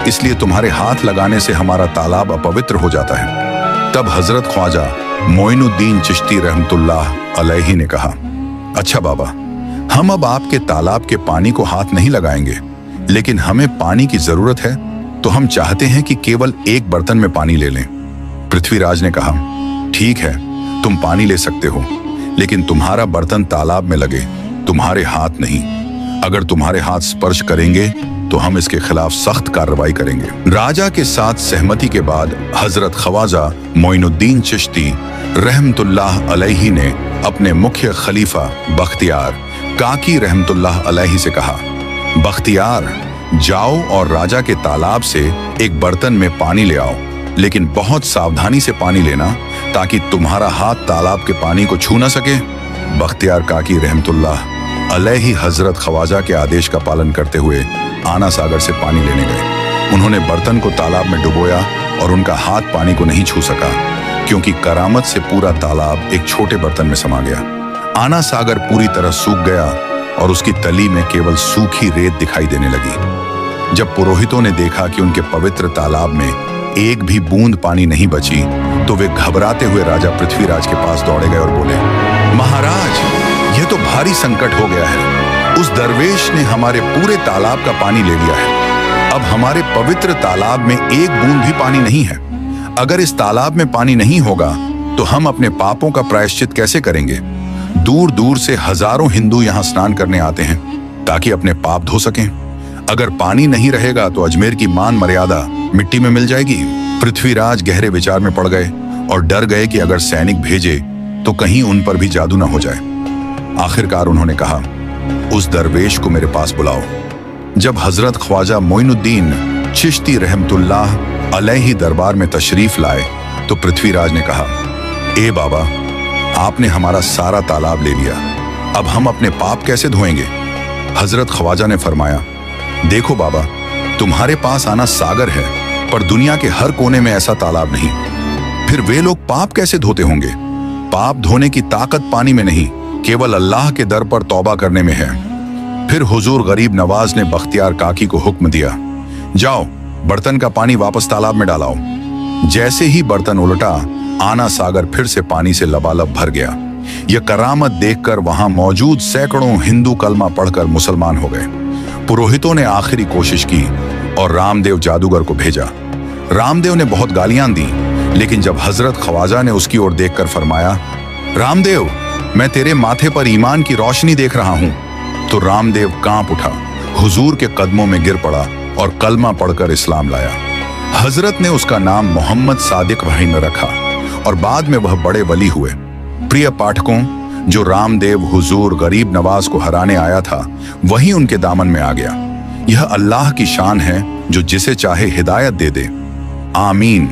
इसलिए तुम्हारे हाथ लगाने से हमारा तालाब अपवित्र हो जाता है। तब हजरत ख्वाजा मोइनुद्दीन चिश्ती रहमतुल्लाह अलैहि ने कहा, अच्छा बाबा, हम अब आपके तालाब के पानी को हाथ नहीं लगाएंगे, लेकिन हमें पानी की जरूरत है तो हम चाहते हैं कि केवल एक बर्तन में पानी ले लें। पृथ्वीराज ने कहा, ठीक है, तुम पानी ले सकते हो, लेकिन तुम्हारा बर्तन तालाब में लगे, तुम्हारे हाथ नहीं। अगर तुम्हारे हाथ स्पर्श करेंगे तो हम इसके खिलाफ सख्त कार्रवाई करेंगे। राजा के साथ सहमति के बाद हजरत ख्वाजा मोइनुद्दीन चिश्ती रहमतुल्लाह अलैहि ने अपने मुख्य खलीफा बख्तियार काकी रहमतुल्लाह अलैहि से कहा, बख्तियार, जाओ और राजा के तालाब से एक बर्तन में पानी ले आओ, लेकिन बहुत सावधानी से पानी लेना ताकि तुम्हारा हाथ तालाब के पानी को छू न सके। बख्तियार काकी रहमतुल्लाह अलैहि हजरत ख्वाजा के आदेश का पालन करते हुए आना सागर से पानी लेने गए। उन्होंने बर्तन को तालाब में डुबोया और उनका हाथ पानी को नहीं छू सका, क्योंकि करामत से पूरा तालाब एक छोटे बर्तन में समा गया। आना सागर पूरी तरह सूख गया और उसकी तली में केवल सूखी रेत दिखाई देने लगी। जब पुरोहितों ने देखा कि उनके पवित्र तालाब में एक भी बूंद पानी नहीं बची, तो वे घबराते हुए राजा पृथ्वीराज के पास दौड़े गए और बोले, महाराज, यह तो भारी संकट हो गया है। उस दरवेश ने हमारे पूरे तालाब का पानी ले लिया है। अब हमारे पवित्र तालाब में एक बूंद भी पानी नहीं है। अगर इस तालाब में पानी नहीं होगा तो हम अपने पापों का प्रायश्चित कैसे करेंगे? दूर दूर से हजारों हिंदू यहाँ स्नान करने आते हैं ताकि अपने पाप धो सकें। अगर पानी नहीं रहेगा तो अजमेर की मान मर्यादा मिट्टी में मिल जाएगी। पृथ्वीराज गहरे विचार में पड़ गए और डर गए कि अगर सैनिक भेजे तो कहीं उन पर भी जादू न हो जाए। आखिरकार उन्होंने कहा, उस दरवेश को मेरे पास बुलाओ। जब हजरत ख्वाजा मोइनुद्दीन चिश्ती रहमतुल्लाह अलैहि दरबार में तशरीफ लाए तो पृथ्वीराज ने कहा, ए बाबा, आपने हमारा सारा तालाब ले लिया, अब हम अपने पाप कैसे धोएंगे? हजरत ख्वाजा ने फरमाया, देखो बाबा, तुम्हारे पास आना सागर है, पर दुनिया के हर कोने में ऐसा तालाब नहीं। फिर वे लोग पाप कैसे धोते होंगे? पाप धोने की ताकत पानी में नहीं, केवल अल्लाह के दर पर तौबा करने में है। फिर हुजूर गरीब नवाज ने बख्तियार काकी को हुक्म दिया, जाओ बर्तन का पानी वापस तालाब में डालाओ। जैसे ही बर्तन उल्टा, आना सागर फिर से पानी से लबालब भर गया। यह करामत देखकर वहां मौजूद सैकड़ों हिंदू कलमा पढ़कर मुसलमान हो गए। पुरोहितों ने आखिरी कोशिश की और रामदेव जादूगर को भेजा। रामदेव ने बहुत गालियां दी, लेकिन जब हजरत ख्वाजा ने उसकी ओर देखकर फरमाया, रामदेव, मैं तेरे माथे पर ईमान की रोशनी देख रहा हूं, तो रामदेव कांप उठा, हुजूर के कदमों में गिर पड़ा और कलमा पढ़कर इस्लाम लाया। हजरत ने उसका नाम मोहम्मद सादिक वही में रखा और बाद में वह बड़े वली हुए। प्रिय पाठकों, जो रामदेव हुजूर गरीब नवाज को हराने आया था, वही उनके दामन में आ गया। यह अल्लाह की शान है जो जिसे चाहे हिदायत दे दे। आमीन।